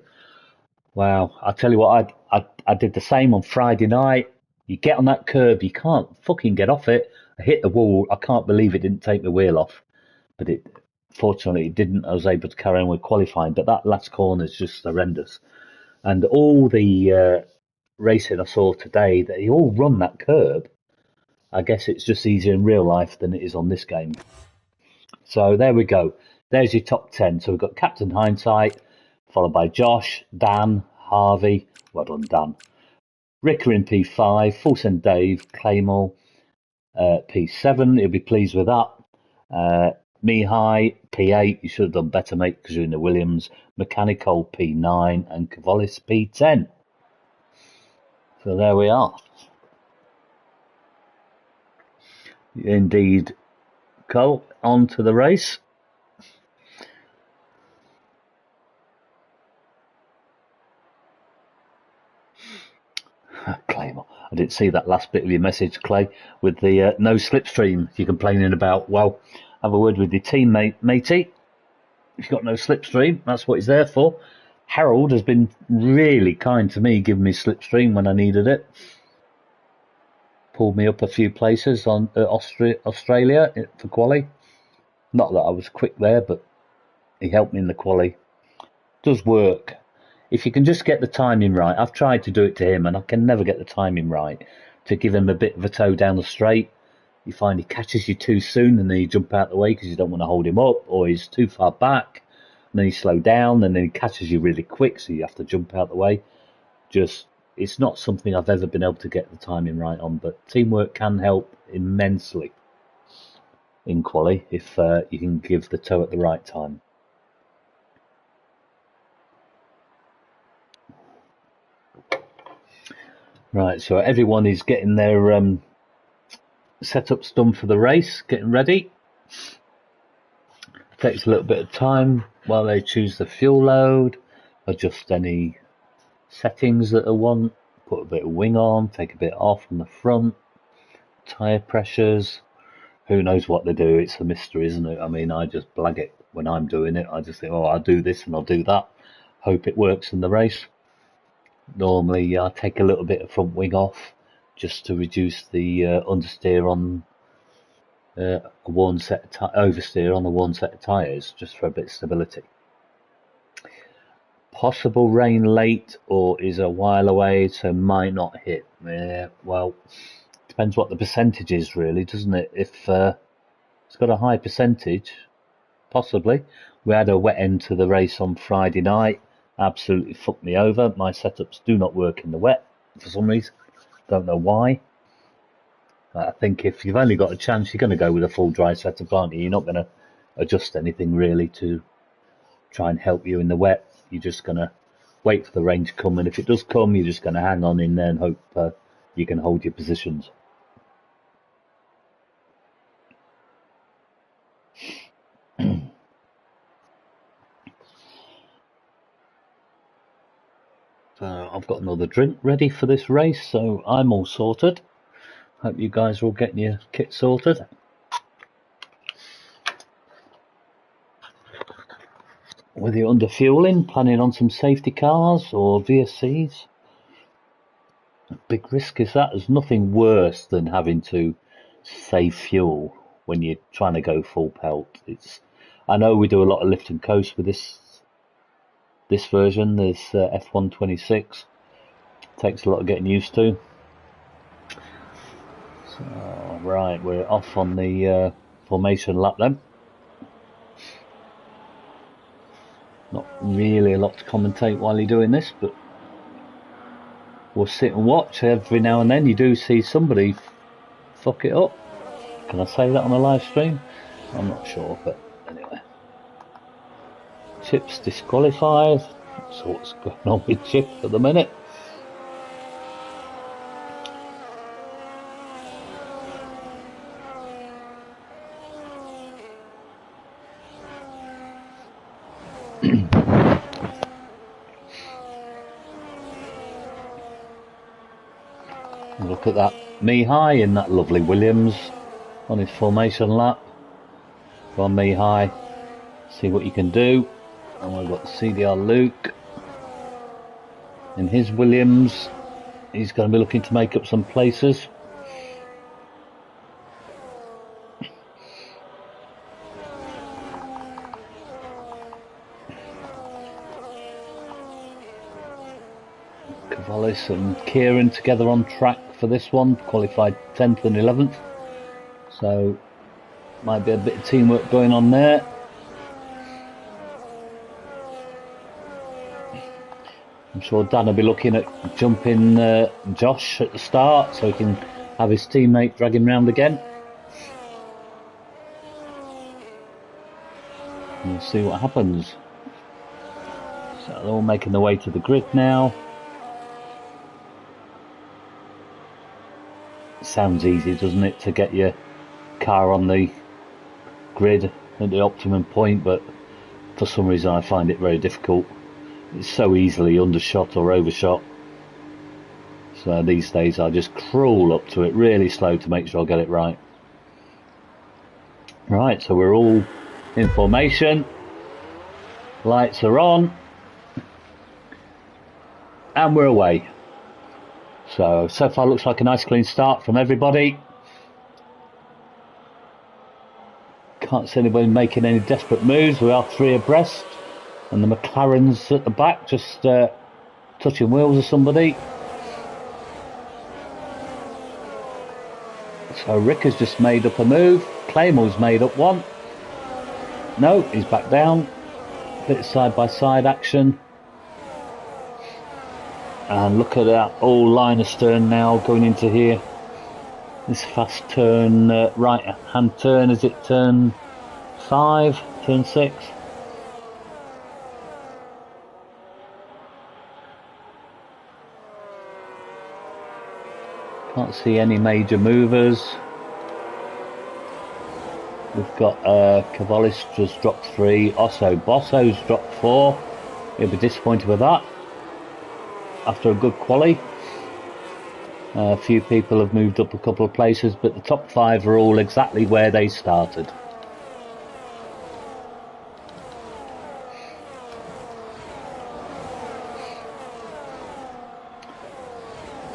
Wow, I'll tell you what, I did the same on Friday night. You get on that curb, you can't fucking get off it. I hit the wall. I can't believe it didn't take the wheel off. But fortunately, it didn't. I was able to carry on with qualifying. But that last corner is just horrendous. And all the racing I saw today, they all run that curb. I guess it's just easier in real life than it is on this game. So there we go. There's your top 10. So we've got Captain Hindsight, followed by Josh, Dan, Harvey. Well done, Dan. Ricker in P5, Full Send Dave, Claymore, P7. He'll be pleased with that. Mihai, P8. You should have done better, mate, because you're in the Williams. Mechanical, P9. And Cavolis, P10. So there we are. Indeed. Cole, on to the race. Claymore. I didn't see that last bit of your message, Clay, with the no slipstream you're complaining about. Well, have a word with your teammate, matey. If you've got no slipstream, that's what he's there for. Harold has been really kind to me, giving me slipstream when I needed it. Pulled me up a few places on Australia for quali. Not that I was quick there, but he helped me in the quali. Does work. If you can just get the timing right. I've tried to do it to him and I can never get the timing right. To give him a bit of a toe down the straight. You find he catches you too soon and then you jump out the way because you don't want to hold him up, or he's too far back and then you slow down and then he catches you really quick, so you have to jump out the way. It's not something I've ever been able to get the timing right on, but teamwork can help immensely in quali if you can give the toe at the right time. Right, so everyone is getting their setups done for the race, getting ready. Takes a little bit of time while they choose the fuel load, adjust any settings that they want, put a bit of wing on, take a bit off from the front, tyre pressures. Who knows what they do? It's a mystery, isn't it? I mean, I just blag it when I'm doing it. I just think, oh, I'll do this and I'll do that. Hope it works in the race. Normally, I take a little bit of front wing off just to reduce the understeer on a worn set of oversteer on a worn set of tyres, just for a bit of stability. Possible rain late, or is a while away, so might not hit. Yeah, well, depends what the percentage is, really, doesn't it? If it's got a high percentage, possibly. We had a wet end to the race on Friday night. Absolutely fucked me over. My setups do not work in the wet for some reason. Don't know why. I think if you've only got a chance, you're going to go with a full dry setup, aren't you? You're not going to adjust anything really to try and help you in the wet. You're just going to wait for the rain to come, and if it does come, you're just going to hang on in there and hope you can hold your positions. So I've got another drink ready for this race, so I'm all sorted. Hope you guys are all getting your kit sorted. Whether you're under fueling, planning on some safety cars or VSCs, big risk is that. There's nothing worse than having to save fuel when you're trying to go full pelt. I know we do a lot of lift and coast with this version, this F126. Takes a lot of getting used to. So, right, we're off on the formation lap then. Not really a lot to commentate while you're doing this, but we'll sit and watch. Every now and then you do see somebody fuck it up. Can I say that on a live stream? I'm not sure, but anyway. Chip's disqualified. So what's going on with Chip at the minute? Look at that Mihai in that lovely Williams on his formation lap. Go on Mihai, see what you can do. And we've got CDR Luke in his Williams. He's going to be looking to make up some places. Cavallis and Kieran together on track for this one, qualified 10th and 11th. So might be a bit of teamwork going on there. I'm sure Dan will be looking at jumping Josh at the start so he can have his teammate drag him round again. And we'll see what happens. So they're all making their way to the grid now. Sounds easy, doesn't it, to get your car on the grid at the optimum point, but for some reason I find it very difficult. It's so easily undershot or overshot. So these days I just crawl up to it really slow to make sure I get it right. Right, so we're all in formation. Lights are on. And we're away. So far looks like a nice clean start from everybody. Can't see anybody making any desperate moves. We are 3 abreast. And the McLaren's at the back, just touching wheels of somebody. So Rick has just made up a move. Claymore's made up one. No, he's back down. Bit of side-by-side action. And look at that old line of stern now going into here. This fast turn, right hand turn, is it turn 5, turn 6? Can't see any major movers. We've got Cavallis just dropped 3. Bosso's dropped 4. He'll be disappointed with that. After a good quali. A few people have moved up a couple of places, but the top 5 are all exactly where they started.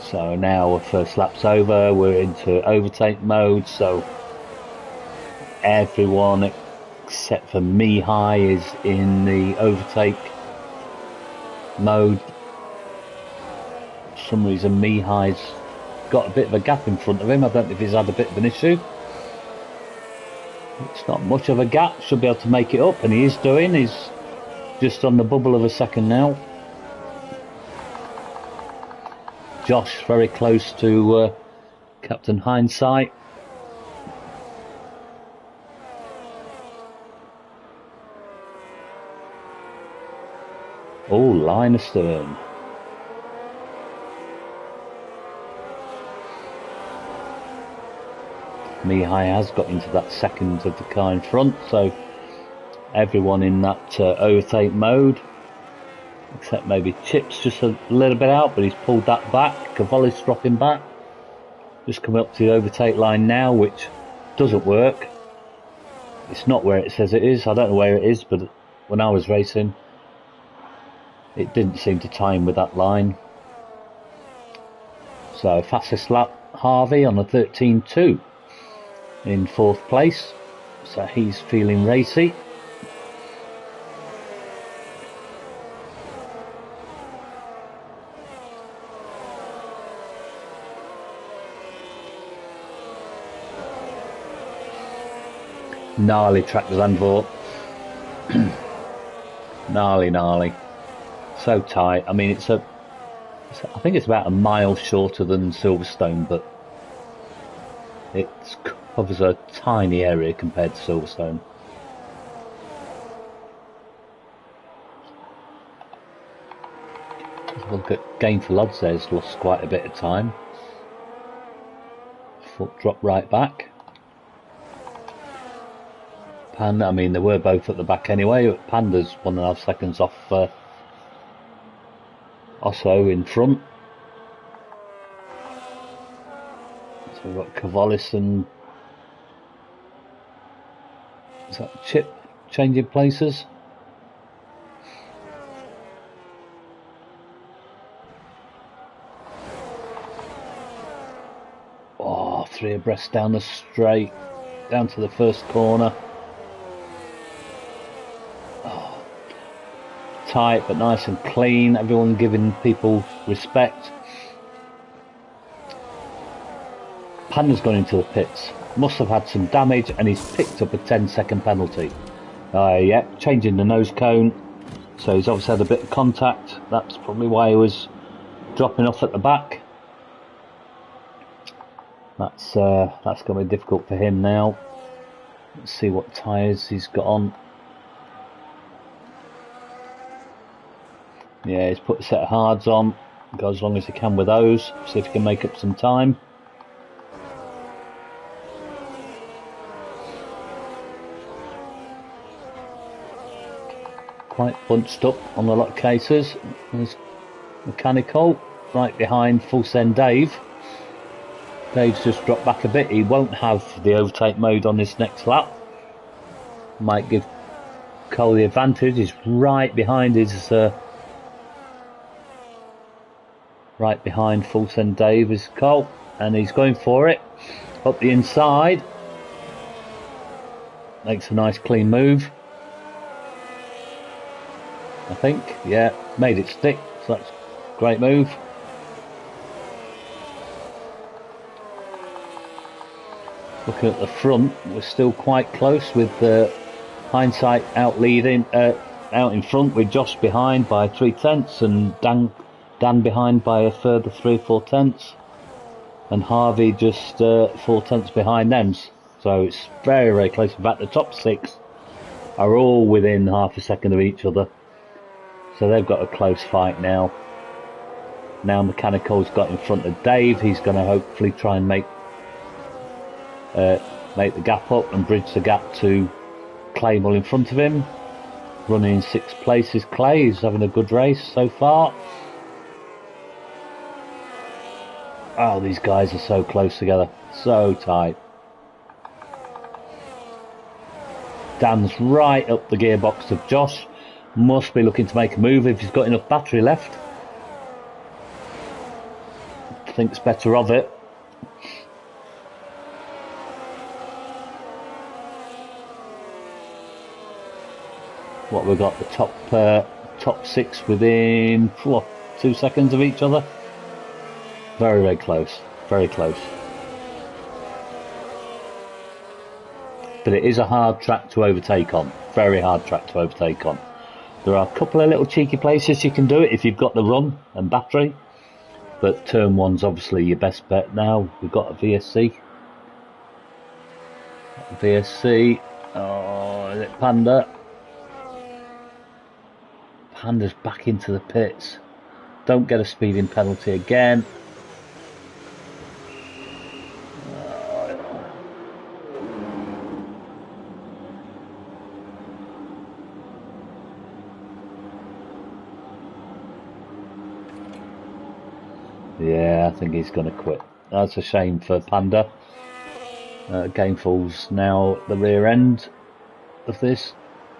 So now our first lap's over, we're into overtake mode, so everyone except for Mihai is in the overtake mode. For some reason Mihai's got a bit of a gap in front of him. I don't know if he's had a bit of an issue. It's not much of a gap, should be able to make it up, and he is doing. He's just on the bubble of a second now. Josh very close to Captain Hindsight. Oh, line astern. Mihai has got into that second of the car in front, so everyone in that overtake mode, except maybe Chip's just a little bit out, but he's pulled that back. Cavalli's dropping back. Just coming up to the overtake line now, which doesn't work. It's not where it says it is. I don't know where it is, but when I was racing, it didn't seem to time with that line. So fastest lap, Harvey on a 13.2 in 4th place. So he's feeling racy. Gnarly track Zandvoort. gnarly. So tight. I mean, I think it's about a mile shorter than Silverstone, but it covers a tiny area compared to Silverstone. Look at Gainful Odds there's lost quite a bit of time. Foot drop right back. Panda, I mean, they were both at the back anyway. Panda's 1.5 seconds off Osso in front. So we've got Cavallis and is that Chip changing places? Oh, 3 abreast down the straight, down to the first corner. Tight but nice and clean, everyone giving people respect. Panda's gone into the pits, must have had some damage, and he's picked up a 10-second penalty. Yeah, changing the nose cone, so he's obviously had a bit of contact. That's probably why he was dropping off at the back. That's going to be difficult for him now. Let's see what tyres he's got on. Yeah, he's put a set of hards on. Go as long as he can with those. See if he can make up some time. Quite bunched up on a lot of cases. There's Mechanical right behind Full Send Dave. Dave's just dropped back a bit. He won't have the overtake mode on this next lap. Might give Cole the advantage. He's right behind his right behind Full Send Dave is Cole, and he's going for it up the inside. Makes a nice clean move, I think. Yeah, made it stick, so that's a great move. Looking at the front, we're still quite close with Hindsight out leading, out in front with Josh behind by 3/10 and Dan behind by a further 3 or 4/10, and Harvey just 4/10 behind them. So it's very, very close. In fact, the top 6 are all within half a second of each other. So they've got a close fight now. Now Mechanical's got in front of Dave. He's going to hopefully try and make the gap up and bridge the gap to Claymore in front of him. Running in 6th place is Clay. He's having a good race so far. Oh, these guys are so close together. So tight. Dan's right up the gearbox of Josh. Must be looking to make a move if he's got enough battery left. Thinks better of it. What we've got, the top 6 within 2 seconds of each other. Very, very close. Very close. But it is a hard track to overtake on. Very hard track to overtake on. There are a couple of little cheeky places you can do it if you've got the run and battery. But turn 1's obviously your best bet now. We've got a VSC. VSC. Oh, is it Panda? Panda's back into the pits. Don't get a speeding penalty again. Yeah, I think he's going to quit. That's a shame for Panda. Gainful's now at the rear end of this,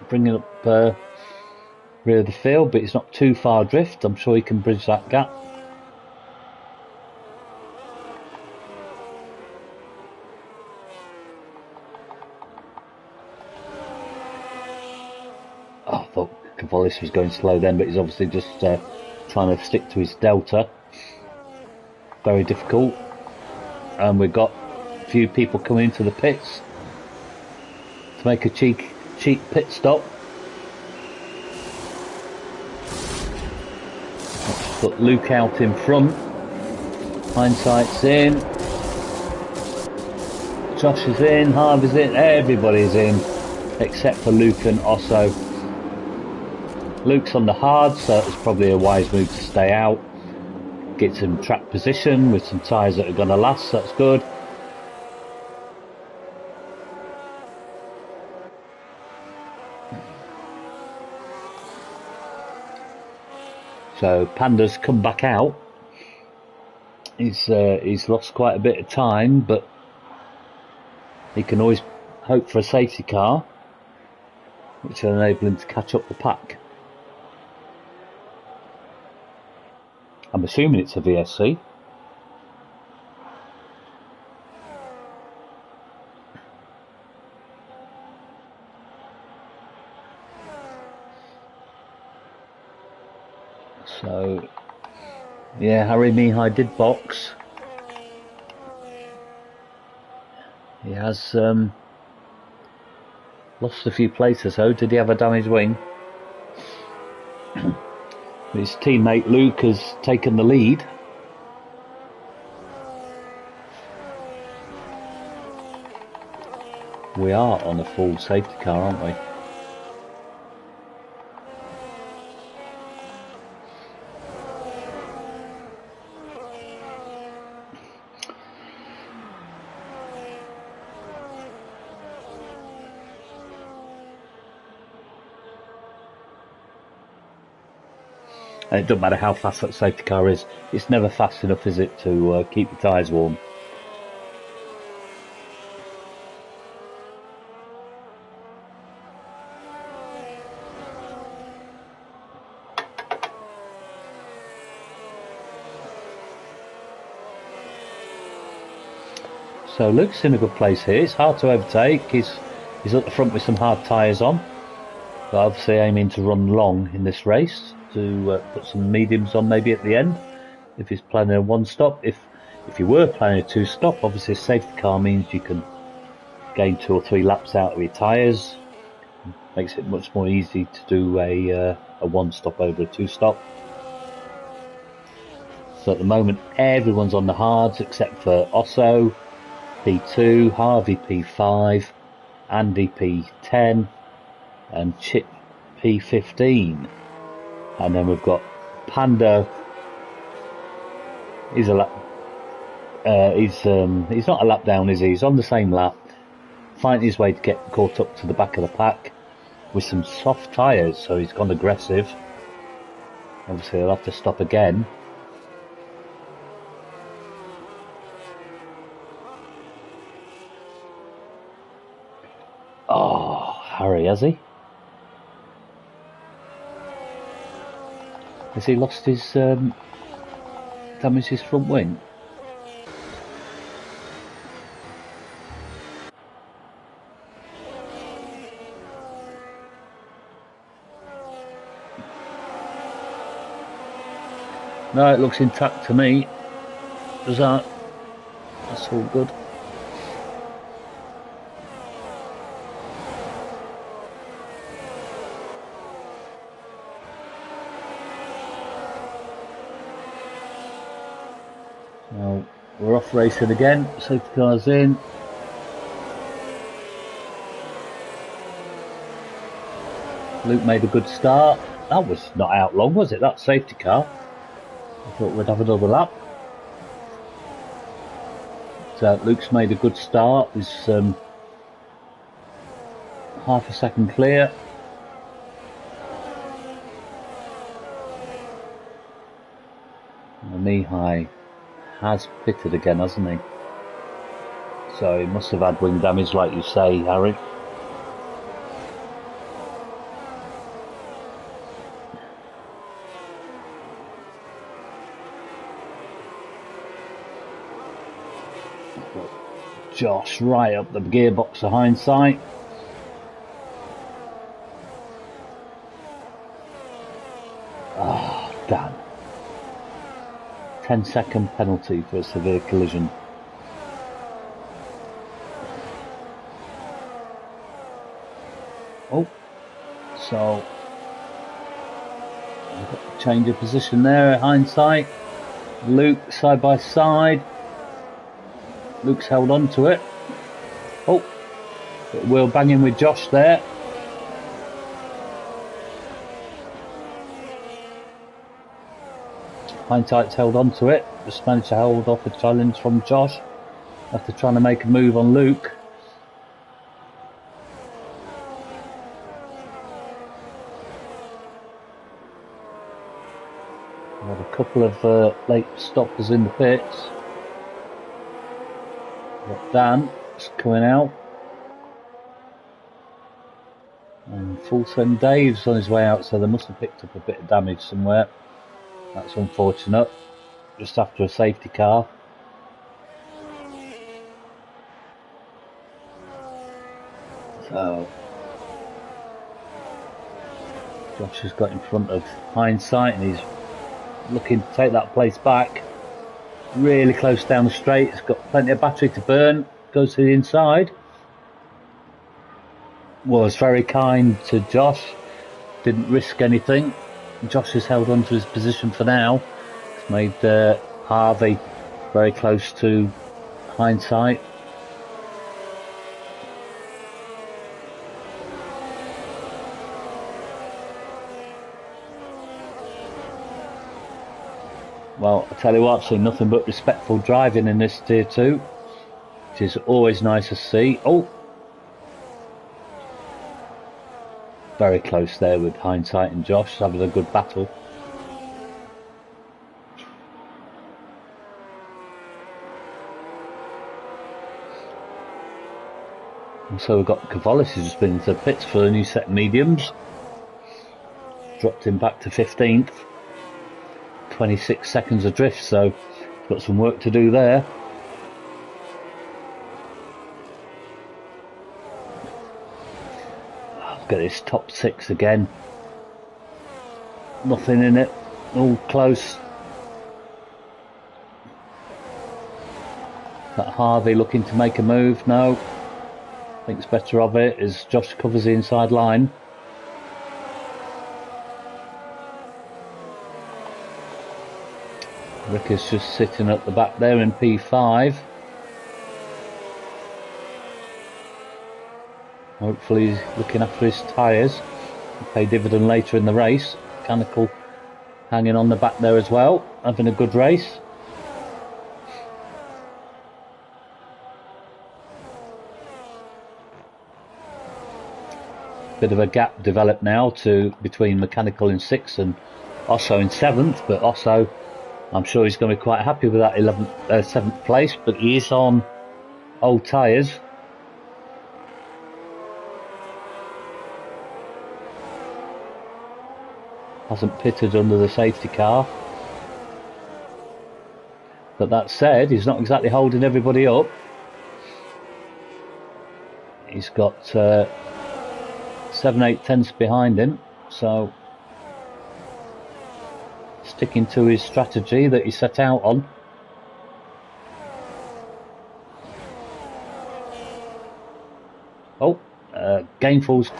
bringing up rear of the field, but he's not too far adrift. I'm sure he can bridge that gap. Oh, I thought Cavallis was going slow then, but he's obviously just trying to stick to his delta. Very difficult. And we've got a few people coming into the pits to make a cheap pit stop. Let's put Luke out in front. Hindsight's in. Josh is in, Harvey's in, everybody's in except for Luke and Osso. Luke's on the hard, so it's probably a wise move to stay out. Get some track position with some tyres that are going to last, so that's good. So Panda's come back out. He's lost quite a bit of time, but he can always hope for a safety car, which will enable him to catch up the pack. I'm assuming it's a VSC. So, yeah, Harry Mihai did box. He has lost a few places though. Did he have a damaged wing? His teammate Luke has taken the lead. We are on a full safety car, aren't we? And it doesn't matter how fast that safety car is, it's never fast enough, is it, to keep the tyres warm. So Luke's in a good place here. It's hard to overtake. He's at the front with some hard tyres on, but obviously aiming to run long in this race, to put some mediums on maybe at the end if he's planning a one stop. If you were planning a two stop, obviously a safety car means you can gain 2 or 3 laps out of your tyres. Makes it much more easy to do a one stop over a two stop. So at the moment everyone's on the hards except for Osso P2, Harvey P5, Andy P10 and Chip P15. And then we've got Panda He's a lap. He's not a lap down, is he? He's on the same lap, finding his way to get caught up to the back of the pack with some soft tyres. So he's gone aggressive. Obviously, he'll have to stop again. Oh, Harry, has he? Has he lost his, damaged his front wing? No, it looks intact to me. Does that? That's all good. Now we're off racing again. Safety car's in. Luke made a good start. That was not out long, was it? That safety car. I thought we'd have another lap. So Luke's made a good start. He's half a second clear. And Mihai has pitted again, hasn't he? So he must have had wing damage, like you say, Harry. Josh right up the gearbox of hindsight. Ah, oh, damn. 10-second penalty for a severe collision. Oh, so we've got to change of position there at hindsight. Luke side by side. Luke's held on to it. Oh, we're banging with Josh there. Hindsight's held on to it. Just managed to hold off a challenge from Josh after trying to make a move on Luke. We had a couple of late stoppers in the pits. Got Dan is coming out, and Full Send Dave's on his way out, so they must have picked up a bit of damage somewhere. That's unfortunate, just after a safety car. So Josh has got in front of hindsight and he's looking to take that place back. Really close down the straight, it's got plenty of battery to burn, goes to the inside. Was very kind to Josh, didn't risk anything. Josh has held on to his position for now. It's made Harvey very close to hindsight. Well, I tell you what, I've seen nothing but respectful driving in this Tier 2, which is always nice to see. Oh! Very close there with hindsight and Josh, having a good battle. And so we've got Cavalis who's just been into the pits for a new set of mediums. Dropped him back to 15th. 26 seconds adrift, so got some work to do there. Look at this top 6 again. Nothing in it, all close. That Harvey looking to make a move, no. Thinks better of it as Josh covers the inside line. Rick is just sitting at the back there in P5. Hopefully he's looking after his tyres. He'll pay dividend later in the race. Mechanical hanging on the back there as well, having a good race. Bit of a gap developed now between Mechanical in 6th and Osso in 7th, but Osso, I'm sure he's going to be quite happy with that 7th place, but he is on old tyres. Hasn't pitted under the safety car. But that said, he's not exactly holding everybody up. He's got 7/8 tenths behind him, so sticking to his strategy that he set out on. Oh, Gainful's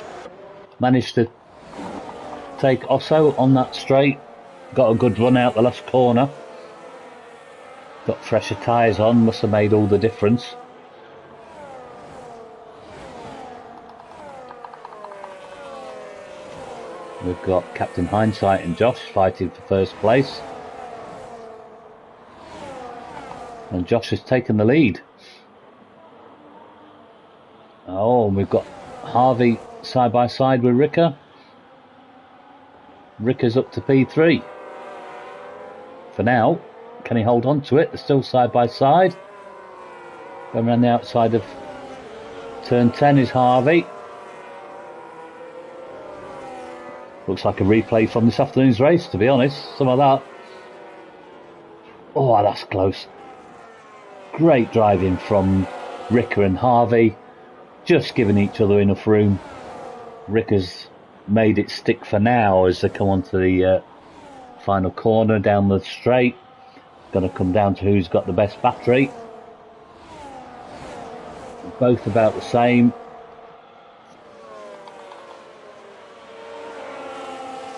managed to take Osso on that straight. Got a good run out the last corner. Got fresher tyres on, must have made all the difference. We've got Captain Hindsight and Josh fighting for first place. And Josh has taken the lead. Oh, and we've got Harvey side by side with Ricker. Ricker's up to P3. For now, can he hold on to it? They're still side by side. Going around the outside of turn 10 is Harvey. Looks like a replay from this afternoon's race, to be honest. Some of that. Oh, that's close. Great driving from Ricker and Harvey. Just giving each other enough room. Ricker's made it stick for now as they come onto the final corner down the straight. Going to come down to who's got the best battery. Both about the same.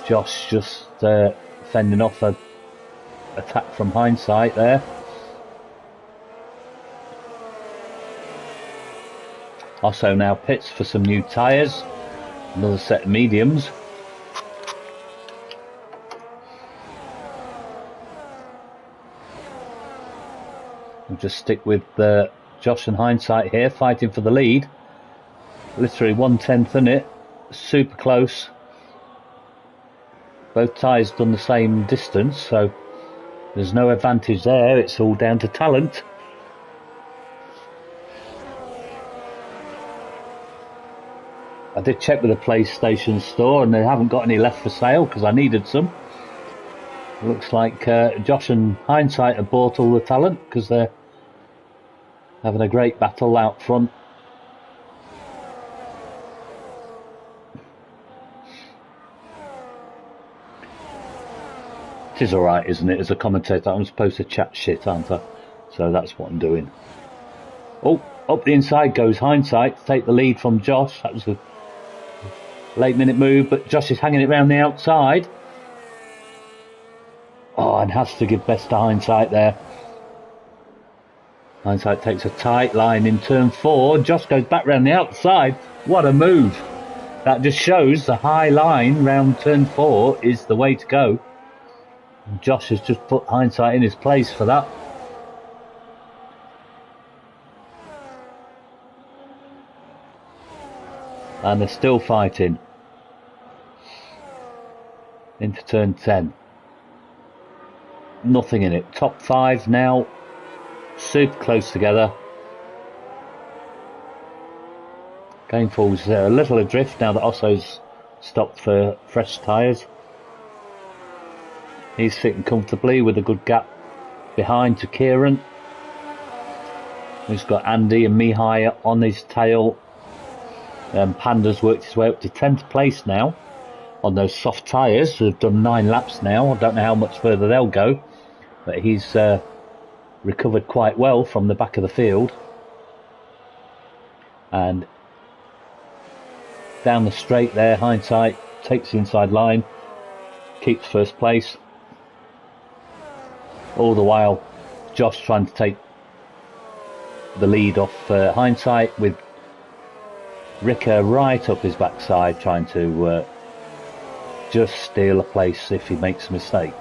Josh just fending off a attack from Hindsight there. Osso now pits for some new tyres. Another set of mediums. We'll just stick with Josh and Hindsight here, fighting for the lead. Literally 1/10 in it. Super close. Both tyres done the same distance, so there's no advantage there. It's all down to talent. I did check with the PlayStation store and they haven't got any left for sale because I needed some. It looks like Josh and Hindsight have bought all the talent because they're having a great battle out front. It is alright, isn't it? As a commentator, I'm supposed to chat shit, aren't I? So that's what I'm doing. Oh, up the inside goes Hindsight to take the lead from Josh. That was a late minute move, but Josh is hanging it round the outside. Oh, and has to give best to Hindsight there. Hindsight takes a tight line in turn 4. Josh goes back round the outside. What a move. That just shows the high line round turn 4 is the way to go. Josh has just put Hindsight in his place for that. And they're still fighting. Into turn 10. Nothing in it. Top 5 now. Super close together. Gainful's a little adrift now that Osso's stopped for fresh tyres. He's sitting comfortably with a good gap behind to Kieran. He's got Andy and Mihai on his tail. Panda's worked his way up to 10th place now on those soft tyres. They've done 9 laps now. I don't know how much further they'll go, but he's recovered quite well from the back of the field. And down the straight there, Hindsight takes the inside line, keeps first place. All the while, Josh trying to take the lead off Hindsight, with Ricker right up his backside trying to just steal a place if he makes a mistake.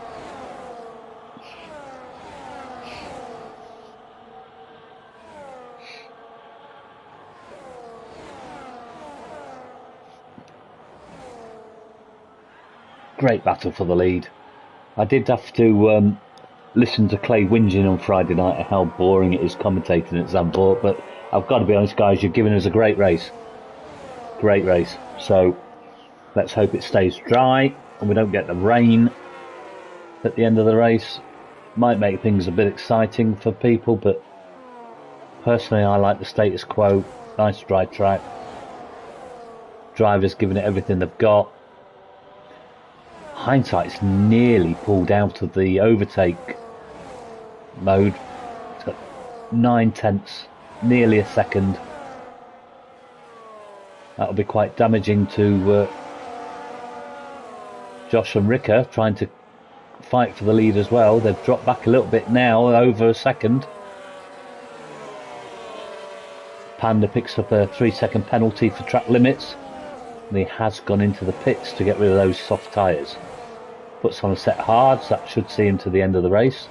Great battle for the lead. I did have to listen to Clay whinging on Friday night and how boring it is commentating at Zandvoort, but I've got to be honest, guys, you've given us a great race. Great race. So let's hope it stays dry and we don't get the rain at the end of the race. Might make things a bit exciting for people, but personally I like the status quo. Nice dry track. Drivers giving it everything they've got. Hindsight's nearly pulled out of the overtake mode. It's got 9/10, nearly a second. That'll be quite damaging to Josh and Ricker, trying to fight for the lead as well. They've dropped back a little bit now, over a second. Panda picks up a 3-second penalty for track limits. And he has gone into the pits to get rid of those soft tyres. Puts on a set of hards, that should see him to the end of the race.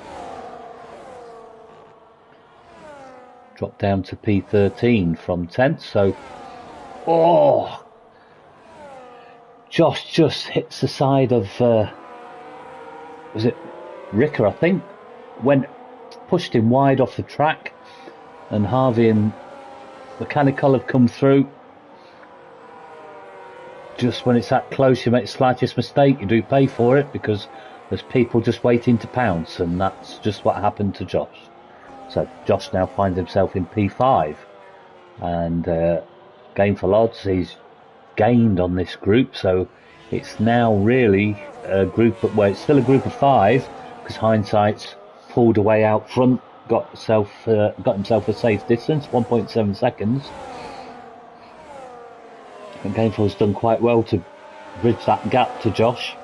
Drop down to P13 from 10th, so... Oh! Josh just hits the side of... was it Ricker, I think? Pushed him wide off the track, and Harvey and Mechanical have come through. Just when it's that close, you make the slightest mistake, you do pay for it, because there's people just waiting to pounce, and that's just what happened to Josh. So Josh now finds himself in P5, and game for odds, he's gained on this group, so it's now really a group of, well, it's still a group of 5, because Hindsight's pulled away out front, got himself a safe distance, 1.7 seconds. And Gainful's done quite well to bridge that gap to Josh.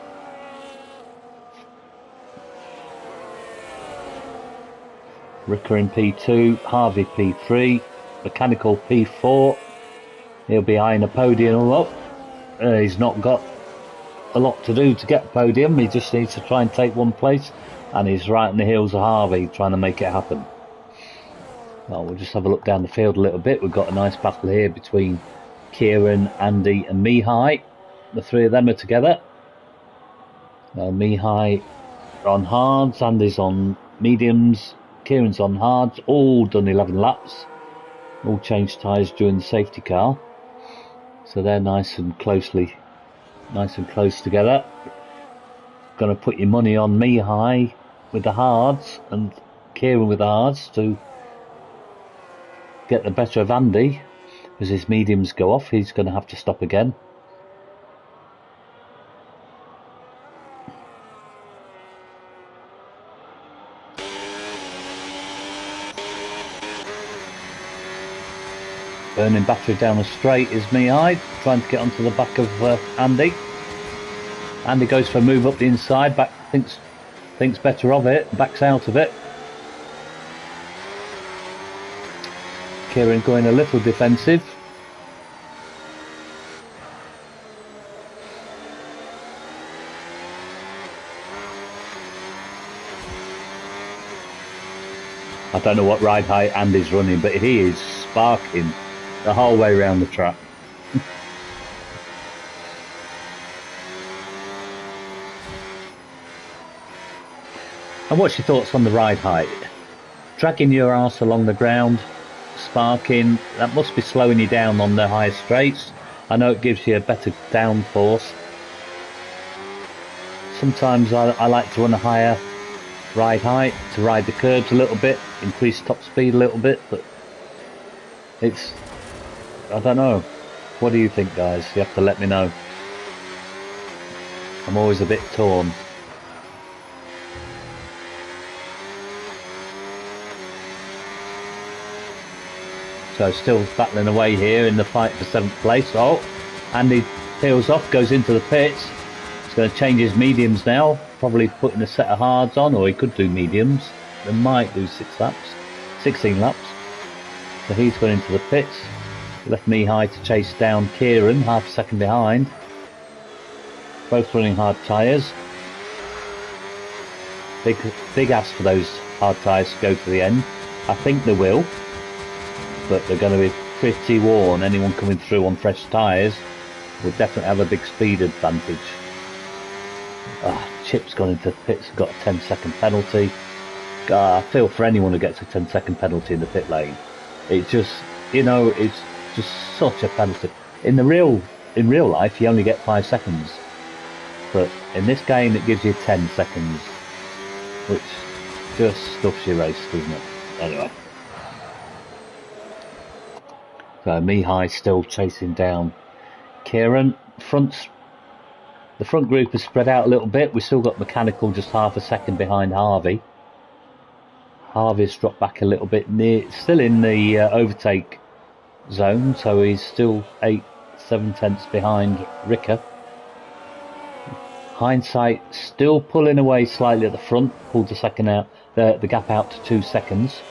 Ricker in P2, Harvey P3, Mechanical P4. He'll be eyeing a podium up. He's not got a lot to do to get a podium. He just needs to try and take one place. And he's right in the heels of Harvey, trying to make it happen. Well, we'll just have a look down the field a little bit. We've got a nice battle here between Kieran, Andy and Mihai. The three of them are together. Mihai on hards, Andy's on mediums, Kieran's on hards, all done 11 laps. All changed tyres during the safety car. So they're nice and close together. Gonna put your money on Mihai with the hards and Kieran with the hards to get the better of Andy. As his mediums go off, he's going to have to stop again. Burning battery down the straight is Mihai, trying to get onto the back of Andy. Andy goes for a move up the inside, thinks better of it, backs out of it. Kieran going a little defensive. I don't know what ride height Andy's running, but he is sparking the whole way around the track. And what's your thoughts on the ride height? Dragging your arse along the ground, sparking, that must be slowing you down on the higher straights. I know it gives you a better downforce. Sometimes I like to run a higher ride height to ride the curbs a little bit, increase top speed a little bit, but it's, I don't know. What do you think, guys? You have to let me know. I'm always a bit torn. So still battling away here in the fight for 7th place. Oh, Andy peels off, goes into the pits. He's going to change his mediums now. Probably putting a set of hards on, or he could do mediums. They might do 16 laps. So he's going into the pits. Left Mihai to chase down Kieran, half a second behind. Both running hard tyres. Big ask for those hard tyres to go to the end. I think they will, but they're going to be pretty worn. Anyone coming through on fresh tyres will definitely have a big speed advantage. Chip's gone into the pits, got a 10-second penalty. I feel for anyone who gets a 10-second penalty in the pit lane. It's just, it's just such a penalty. In real life, you only get 5 seconds, but in this game, it gives you 10 seconds, which just stuffs your race, doesn't it? Anyway, so Mihai still chasing down Kieran. The front group has spread out a little bit. We've still got Mechanical just half a second behind Harvey. Harvey's dropped back a little bit, still in the overtake zone, so he's still 7 tenths behind Ricker. Hindsight still pulling away slightly at the front, pulled the gap out to 2 seconds.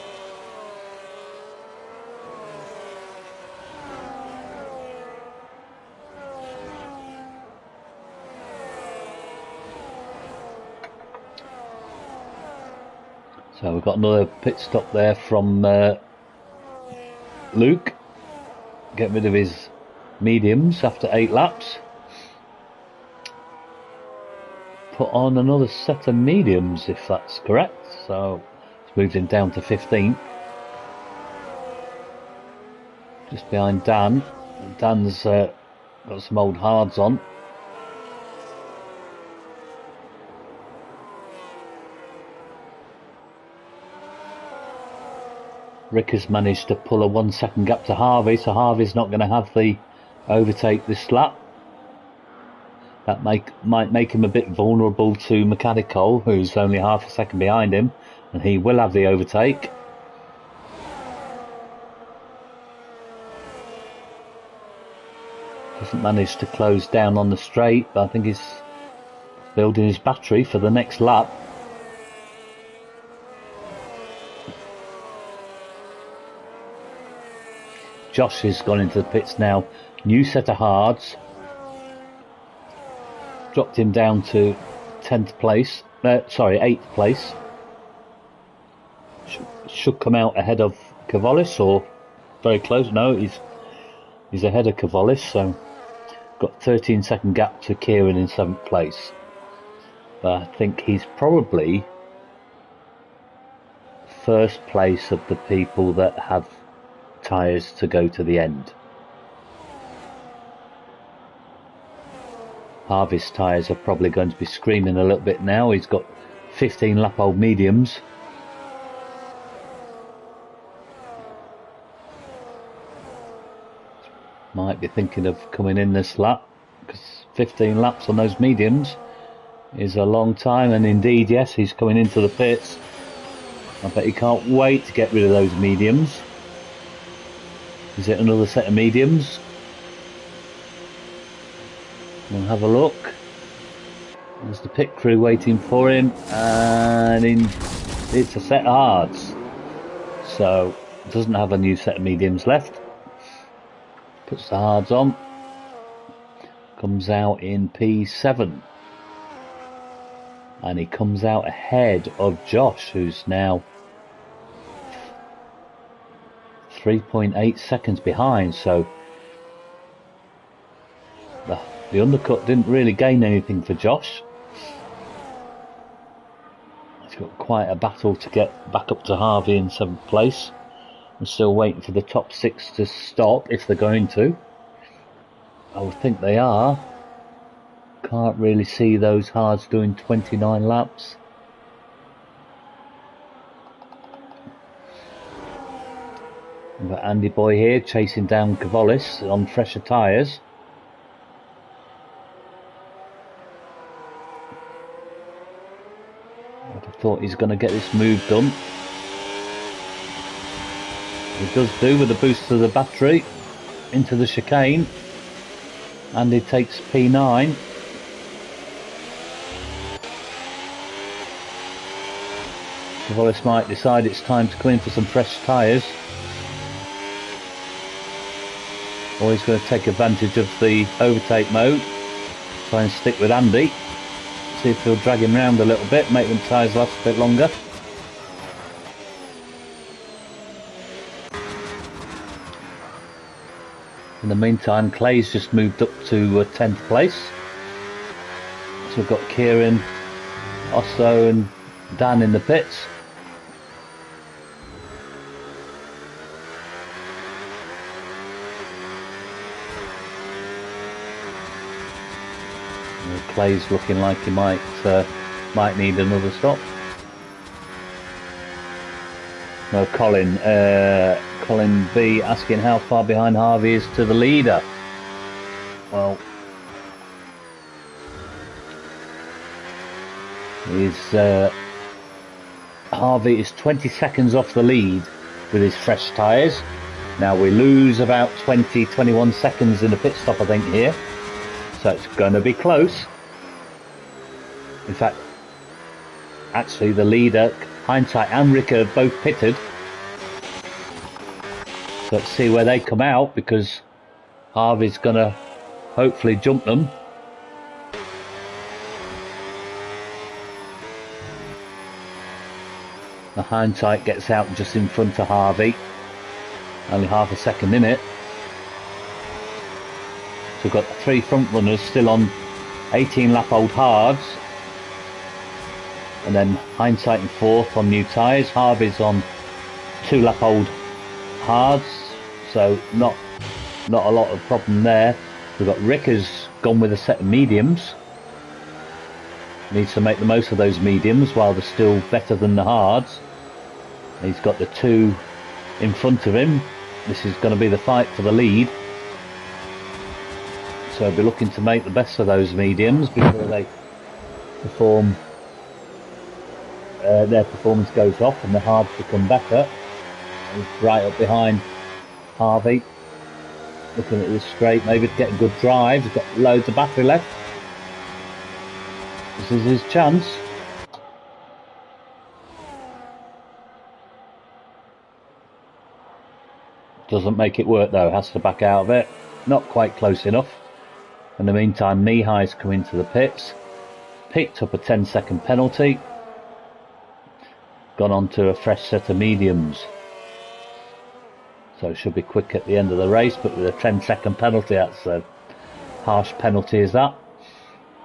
So we've got another pit stop there from Luke, getting rid of his mediums after 8 laps. Put on another set of mediums, if that's correct. So it's moved him down to 15th. Just behind Dan. Dan's got some old hards on. Rick has managed to pull a 1 second gap to Harvey, so Harvey's not going to have the overtake this lap. That might make him a bit vulnerable to Mechanical, who's only half a second behind him, and he will have the overtake. Doesn't manage to close down on the straight, but I think he's building his battery for the next lap. Josh has gone into the pits now. New set of hards. Dropped him down to 8th place. Should come out ahead of Cavalis, or very close. No, he's ahead of Cavalis, so got 13-second gap to Kieran in 7th place. But I think he's probably first place of the people that have tyres to go to the end. Harvey's tyres are probably going to be screaming a little bit now. He's got 15 lap old mediums. Might be thinking of coming in this lap, because 15 laps on those mediums is a long time, and indeed, yes, he's coming into the pits. I bet he can't wait to get rid of those mediums. Is it another set of mediums? We'll have a look. There's the pit crew waiting for him, and it's a set of hards. So, doesn't have a new set of mediums left. Puts the hards on. Comes out in P7. And he comes out ahead of Josh, who's now 3.8 seconds behind. So the undercut didn't really gain anything for Josh. He's got quite a battle to get back up to Harvey in 7th place. I'm still waiting for the top 6 to stop, if they're going to. I would think they are. Can't really see those hards doing 29 laps. We've got Andy Boy here chasing down Cavalis on fresher tyres. I thought he's going to get this move done. He does do, with a boost to the battery into the chicane. Andy takes P9. Cavalis might decide it's time to come in for some fresh tyres. Or he's going to take advantage of the overtake mode. Try and stick with Andy. See if he'll drag him round a little bit, make them tyres last a bit longer. In the meantime, Clay's just moved up to 10th place. So we've got Kieran, Osso and Dan in the pits. And Clay's looking like he might need another stop. No, Colin B asking how far behind Harvey is to the leader. Well, Harvey is 20 seconds off the lead with his fresh tyres. Now we lose about 21 seconds in the pit stop, I think, here. So it's going to be close. In fact, actually the leader, Hindsight and Rick are both pitted. So let's see where they come out, because Harvey's going to hopefully jump them. The Hindsight gets out just in front of Harvey. Only half a second in it. So we've got 3 front runners still on 18 lap old hards. And then Hindsight in 4th on new tyres. Harvey's on 2 lap old hards. So not a lot of problem there. We've got Rickers gone with a set of mediums. Needs to make the most of those mediums while they're still better than the hards. He's got the 2 in front of him. This is going to be the fight for the lead. So I'll be looking to make the best of those mediums before they perform. Their performance goes off and the hards become better. He's right up behind Harvey. Looking at this straight, maybe to get a good drive. He's got loads of battery left. This is his chance. Doesn't make it work though, has to back out of it. Not quite close enough. In the meantime, Mihai's come into the pits. Picked up a 10-second penalty. Gone on to a fresh set of mediums. So it should be quick at the end of the race, but with a 10-second penalty, that's a harsh penalty as that.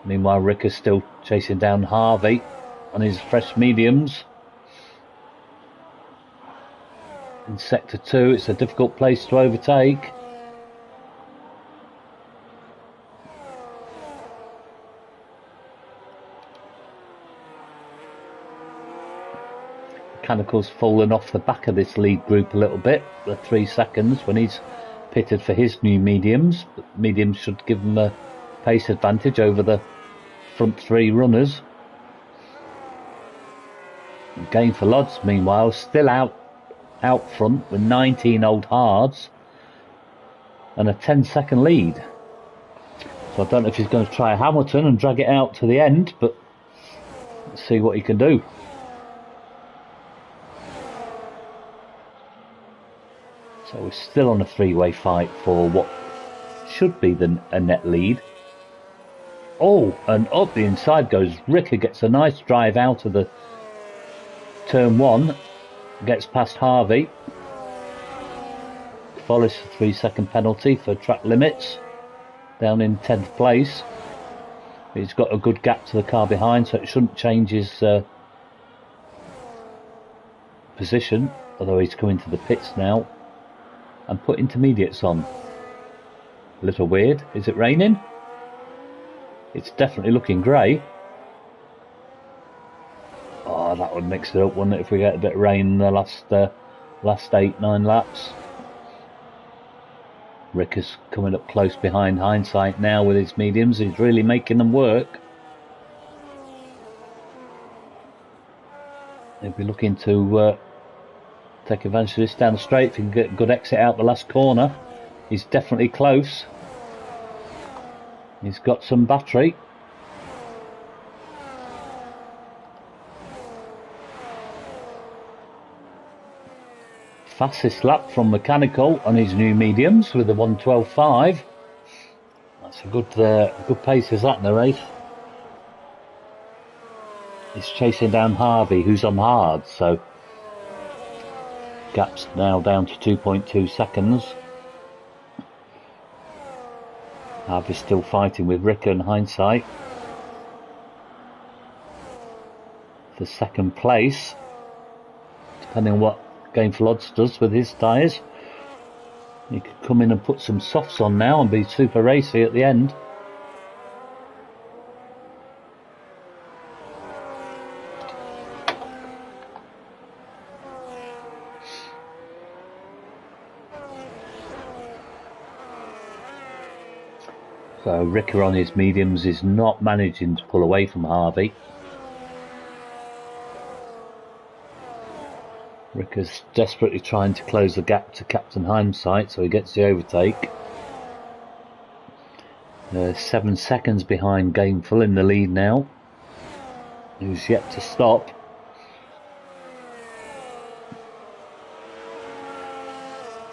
Meanwhile, Rick is still chasing down Harvey on his fresh mediums. In sector 2, it's a difficult place to overtake. Mechanical's fallen off the back of this lead group a little bit, the 3 seconds when he's pitted for his new mediums. But mediums should give him a pace advantage over the front 3 runners. Gain for Lodds, meanwhile, still out front with 19 old hards and a 10-second lead. So I don't know if he's going to try Hamilton and drag it out to the end, but let's see what he can do. So we're still on a 3-way fight for what should be a net lead. Oh, and up the inside goes Ricker, gets a nice drive out of the turn 1. Gets past Harvey. Follows the 3-second penalty for track limits. Down in 10th place. He's got a good gap to the car behind, so it shouldn't change his position. Although he's coming to the pits now and put intermediates on. A little weird. Is it raining? It's definitely looking grey. Oh, that would mix it up, wouldn't it, if we get a bit of rain in the last 8-9 laps. Rick is coming up close behind Hindsight now with his mediums. He's really making them work. He'll be looking to take advantage of this down the straight if he can get a good exit out the last corner. He's definitely close. He's got some battery. Fastest lap from Mechanical on his new mediums with the 1:12.5. That's a good pace is that in the race. He's chasing down Harvey, who's on hard, so gap's now down to 2.2 seconds. Harvey's still fighting with Rick and Hindsight. for second place, depending on what Gameful Odds does with his tyres. He could come in and put some softs on now and be super racy at the end. So Ricker on his mediums is not managing to pull away from Harvey. Ricker's desperately trying to close the gap to Captain Hindsight so he gets the overtake. 7 seconds behind Gameful in the lead now, who's yet to stop.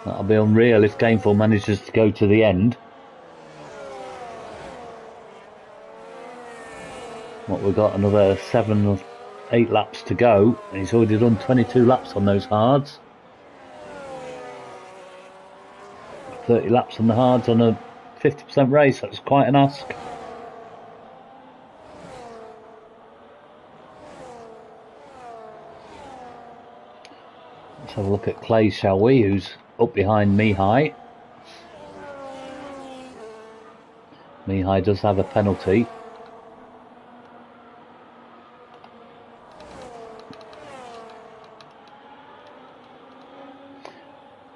That'll be unreal if Gameful manages to go to the end. We've got another 7 or 8 laps to go, and he's already done 22 laps on those hards. 30 laps on the hards on a 50% race, that's quite an ask. Let's have a look at Clay, shall we, who's up behind Mihai. Mihai does have a penalty.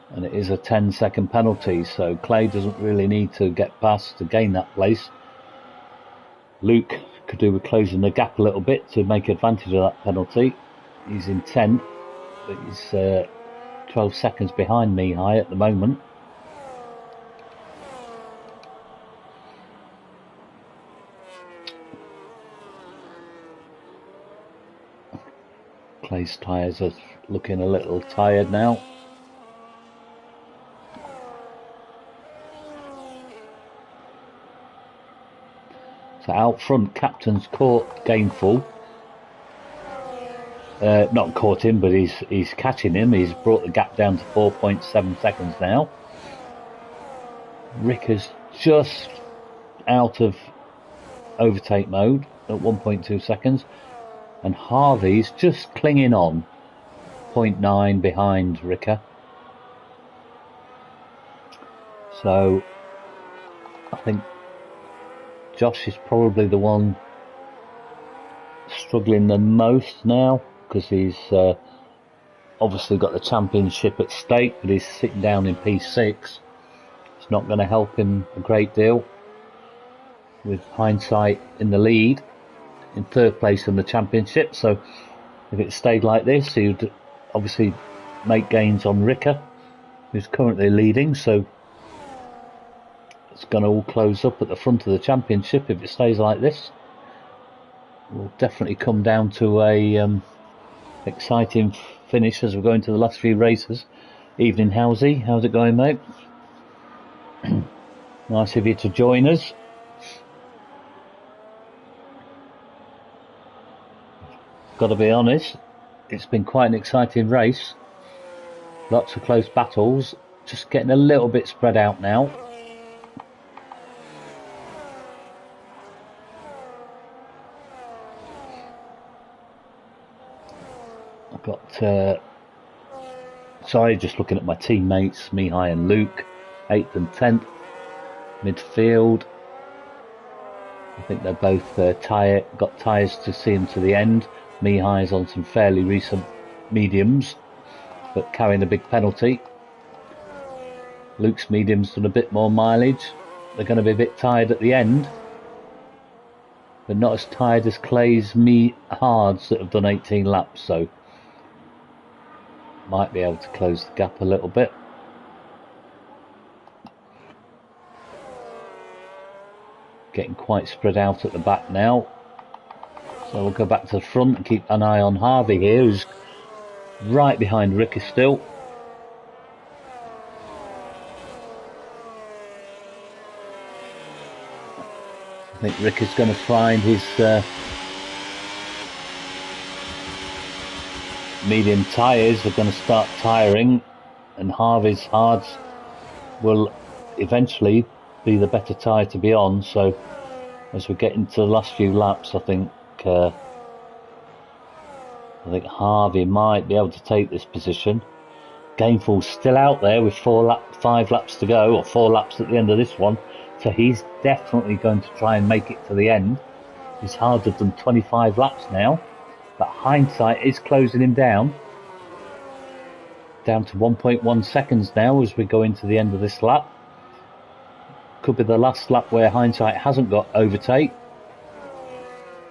And it is a 10-second penalty, so Clay doesn't really need to get past to gain that place. Luke could do with closing the gap a little bit to make advantage of that penalty. He's in 10th, but he's 12 seconds behind Mihai at the moment. Clay's tyres are looking a little tired now. So out front, Captain's caught Gameful. Not caught him, but he's catching him. He's brought the gap down to 4.7 seconds now. Ricker's just out of overtake mode at 1.2 seconds. And Harvey's just clinging on, 0.9 behind Ricker. So I think Josh is probably the one struggling the most now, because he's obviously got the championship at stake, but he's sitting down in P6. It's not going to help him a great deal, with Hindsight in the lead, in third place in the championship. So if it stayed like this, he would obviously make gains on Ricker, who's currently leading. So it's going to all close up at the front of the championship if it stays like this. It will definitely come down to a exciting finish as we go into the last few races. Evening, Housey. How's it going, mate? Nice of you to join us. Got to be honest, it's been quite an exciting race. Lots of close battles, just getting a little bit spread out now. I've got, sorry, just looking at my teammates, Mihai and Luke, 8th and 10th, midfield. I think they're both got tyres to see them to the end. Mihai's on some fairly recent mediums, but carrying a big penalty. Luke's medium's done a bit more mileage. They're going to be a bit tired at the end, but not as tired as Clay's hards that have done 18 laps, so might be able to close the gap a little bit. Getting quite spread out at the back now. So we'll go back to the front and keep an eye on Harvey here, who's right behind Ricky still. I think Ricky's going to find his medium tyres are going to start tiring, and Harvey's hards will eventually be the better tyre to be on. So as we get into the last few laps, I think I think Harvey might be able to take this position. Gainful's still out there with 5 laps to go, or 4 laps at the end of this one, so he's definitely going to try and make it to the end. He's hardly done 25 laps now, but hindsight is closing him down to 1.1 seconds now as we go into the end of this lap. Could be the last lap where hindsight hasn't got overtake.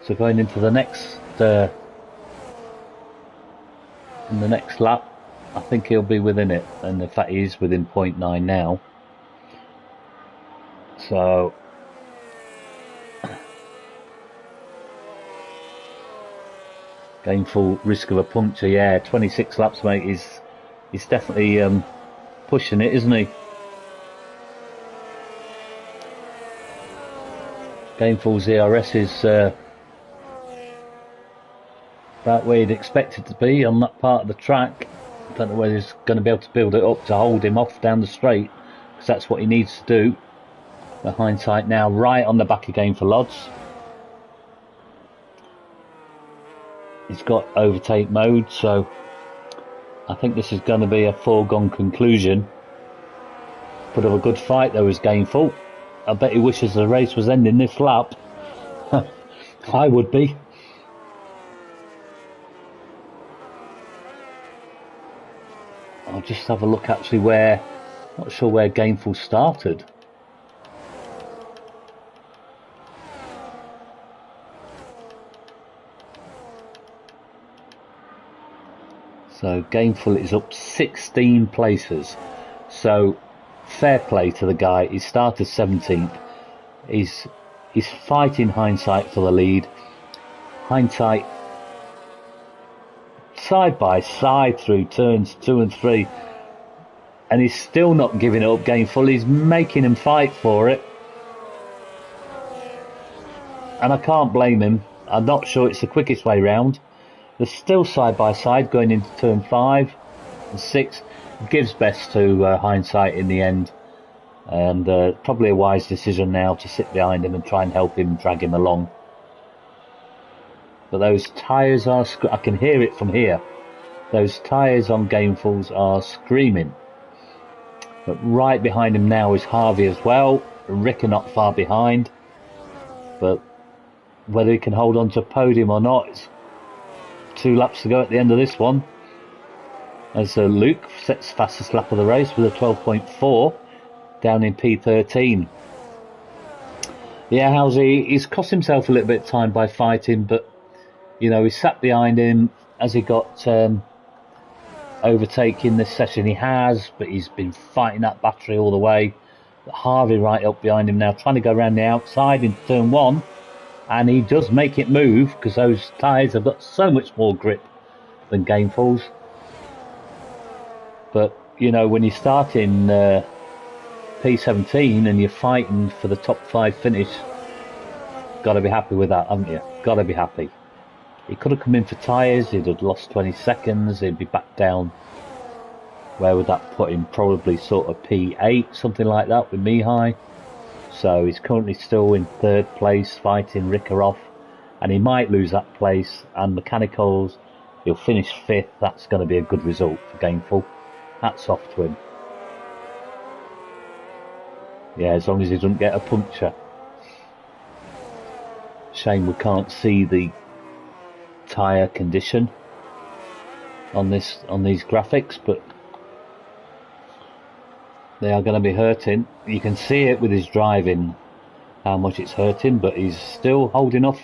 So going into the next in the next lap, I think he'll be within it, and in fact he is within 0.9 now. So Gainful risk of a puncture, yeah. 26 laps, mate. He's definitely pushing it, isn't he? Gainful ZRS is about where you'd expect it to be on that part of the track. I don't know whether he's going to be able to build it up to hold him off down the straight, because that's what he needs to do. The hindsight now right on the back again for Lodds. He's got overtake mode, so I think this is going to be a foregone conclusion. Put up a good fight though as Gainful. I bet he wishes the race was ending this lap. I would be. I'll just have a look actually where, not sure where Gainful started. So Gainful is up 16 places. So fair play to the guy. He started 17th. He's fighting hindsight for the lead. Hindsight side by side through turns 2 and 3, and he's still not giving up. Gainful, he's making him fight for it, and I can't blame him. I'm not sure it's the quickest way round. They're still side by side going into turn 5 and 6. Gives best to hindsight in the end, and probably a wise decision now to sit behind him and try and help him drag him along. But those tyres are, I can hear it from here, those tyres on Gainful's are screaming. But right behind him now is Harvey as well. Rick are not far behind, but whether he can hold on to a podium or not, it's 2 laps to go at the end of this one. As Luke sets fastest lap of the race with a 12.4 down in P13. Yeah, Halsey, he's cost himself a little bit of time by fighting, but you know, he sat behind him as he got overtaking this session. He has, but he's been fighting that battery all the way. Harvey right up behind him now, trying to go around the outside in turn 1, and he does make it move because those tyres have got so much more grip than Gainful's. But you know, when you start in P17 and you're fighting for the top 5 finish, got to be happy with that, haven't you? Got to be happy. He could have come in for tyres, he'd have lost 20 seconds, he'd be back down. Where would that put him? Probably sort of P8, something like that with Mihai. So he's currently still in 3rd place, fighting Ricker off, and he might lose that place. And Mechanicals, he'll finish 5th. That's going to be a good result for Gainful. Hats off to him. Yeah, as long as he doesn't get a puncture. Shame we can't see the tyre condition on these graphics, but they are going to be hurting. You can see it with his driving how much it's hurting, but he's still holding off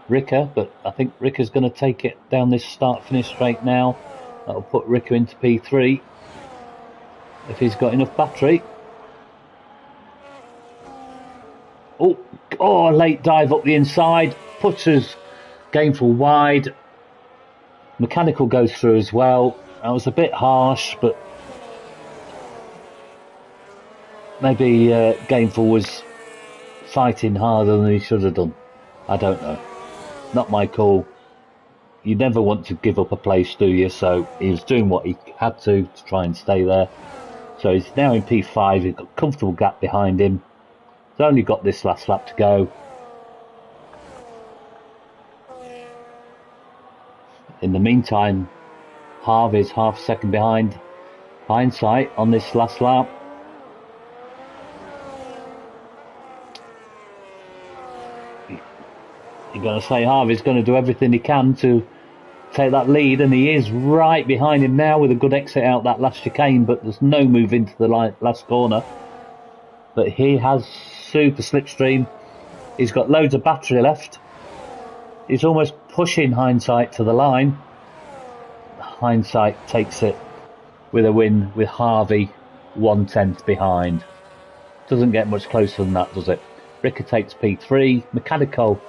Ricker. But I think Ricker's going to take it down this start finish straight now. That'll put Ricker into P3 if he's got enough battery. Oh, a late dive up the inside, pushes Gainful wide. Mechanical goes through as well. That was a bit harsh, but maybe Gainful was fighting harder than he should have done. I don't know. Not my call. You never want to give up a place, do you? So he was doing what he had to try and stay there. So he's now in P5. He's got a comfortable gap behind him. He's only got this last lap to go. In the meantime, Harvey's half a second behind Hindsight on this last lap. You're going to say Harvey's going to do everything he can to take that lead, and he is right behind him now with a good exit out that last chicane, but there's no move into the last corner. But he has super slipstream. He's got loads of battery left. He's almost pushing Hindsight to the line. Hindsight takes it with a win with Harvey 1/10 behind. Doesn't get much closer than that, does it? Ricker takes P3. Mechanical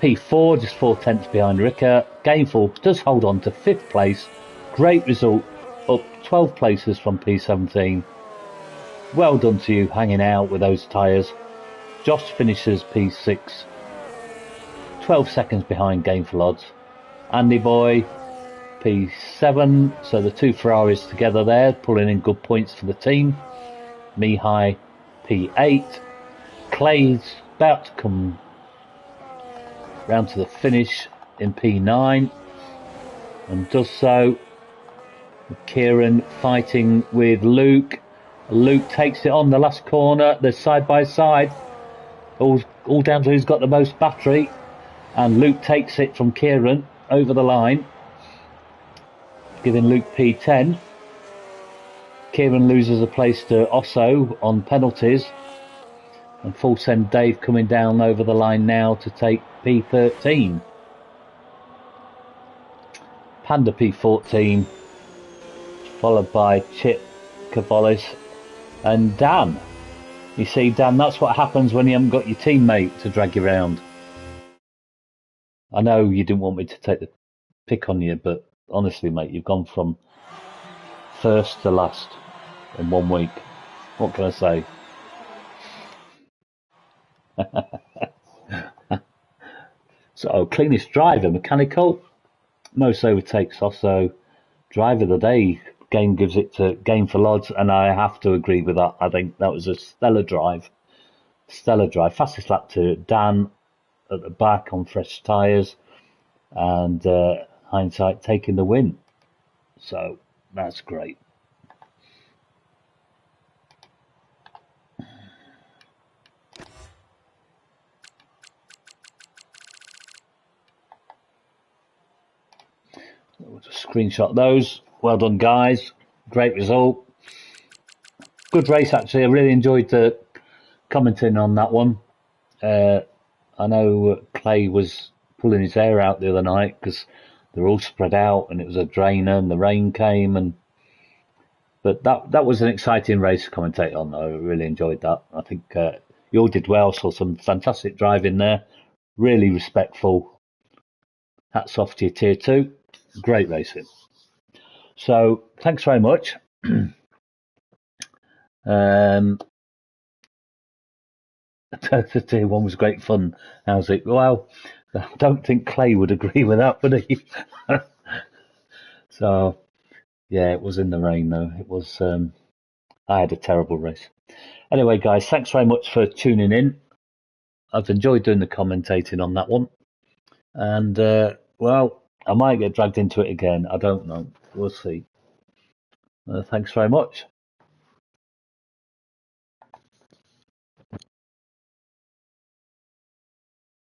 P4, just 4/10 behind Ricker. Gainful does hold on to 5th place. Great result, up 12 places from P17. Well done to you hanging out with those tyres. Josh finishes P6, 12 seconds behind Gainful Odds. Andy Boy P7, so the two Ferraris together there, pulling in good points for the team. Mihai P8. Clay's about to come round to the finish in P9 and does so. Kieran fighting with Luke. Luke takes it on the last corner. They're side by side, all down to who's got the most battery, and Luke takes it from Kieran over the line, giving Luke P10. Kieran loses a place to Osso on penalties, and full send Dave coming down over the line now to take P13. Panda P14, followed by Chip Cavallis and Dan. You see, Dan, that's what happens when you haven't got your teammate to drag you around. I know you didn't want me to take the pick on you, but honestly, mate, you've gone from first to last in 1 week. What can I say? So, cleanest driver, mechanical. Most overtakes also. Driver of the day, game gives it to Gainful Odds, and I have to agree with that. I think that was a stellar drive. Stellar drive. Fastest lap to Dan at the back on fresh tyres, and Hindsight taking the win. So, that's great. We'll just screenshot those. Well done, guys. Great result. Good race, actually. I really enjoyed commenting on that one. I know Clay was pulling his hair out the other night because they're all spread out and it was a drainer and the rain came. But that was an exciting race to commentate on. I really enjoyed that. I think you all did well. Saw some fantastic driving there. Really respectful. Hats off to your tier 2. Great racing. So thanks very much. The tier 1 was great fun. How's it? Well, I don't think Clay would agree with that, would he? So, yeah, it was in the rain though. It was. I had a terrible race. Anyway, guys, thanks very much for tuning in. I've enjoyed doing the commentating on that one, and well, I might get dragged into it again. I don't know. We'll see. Thanks very much.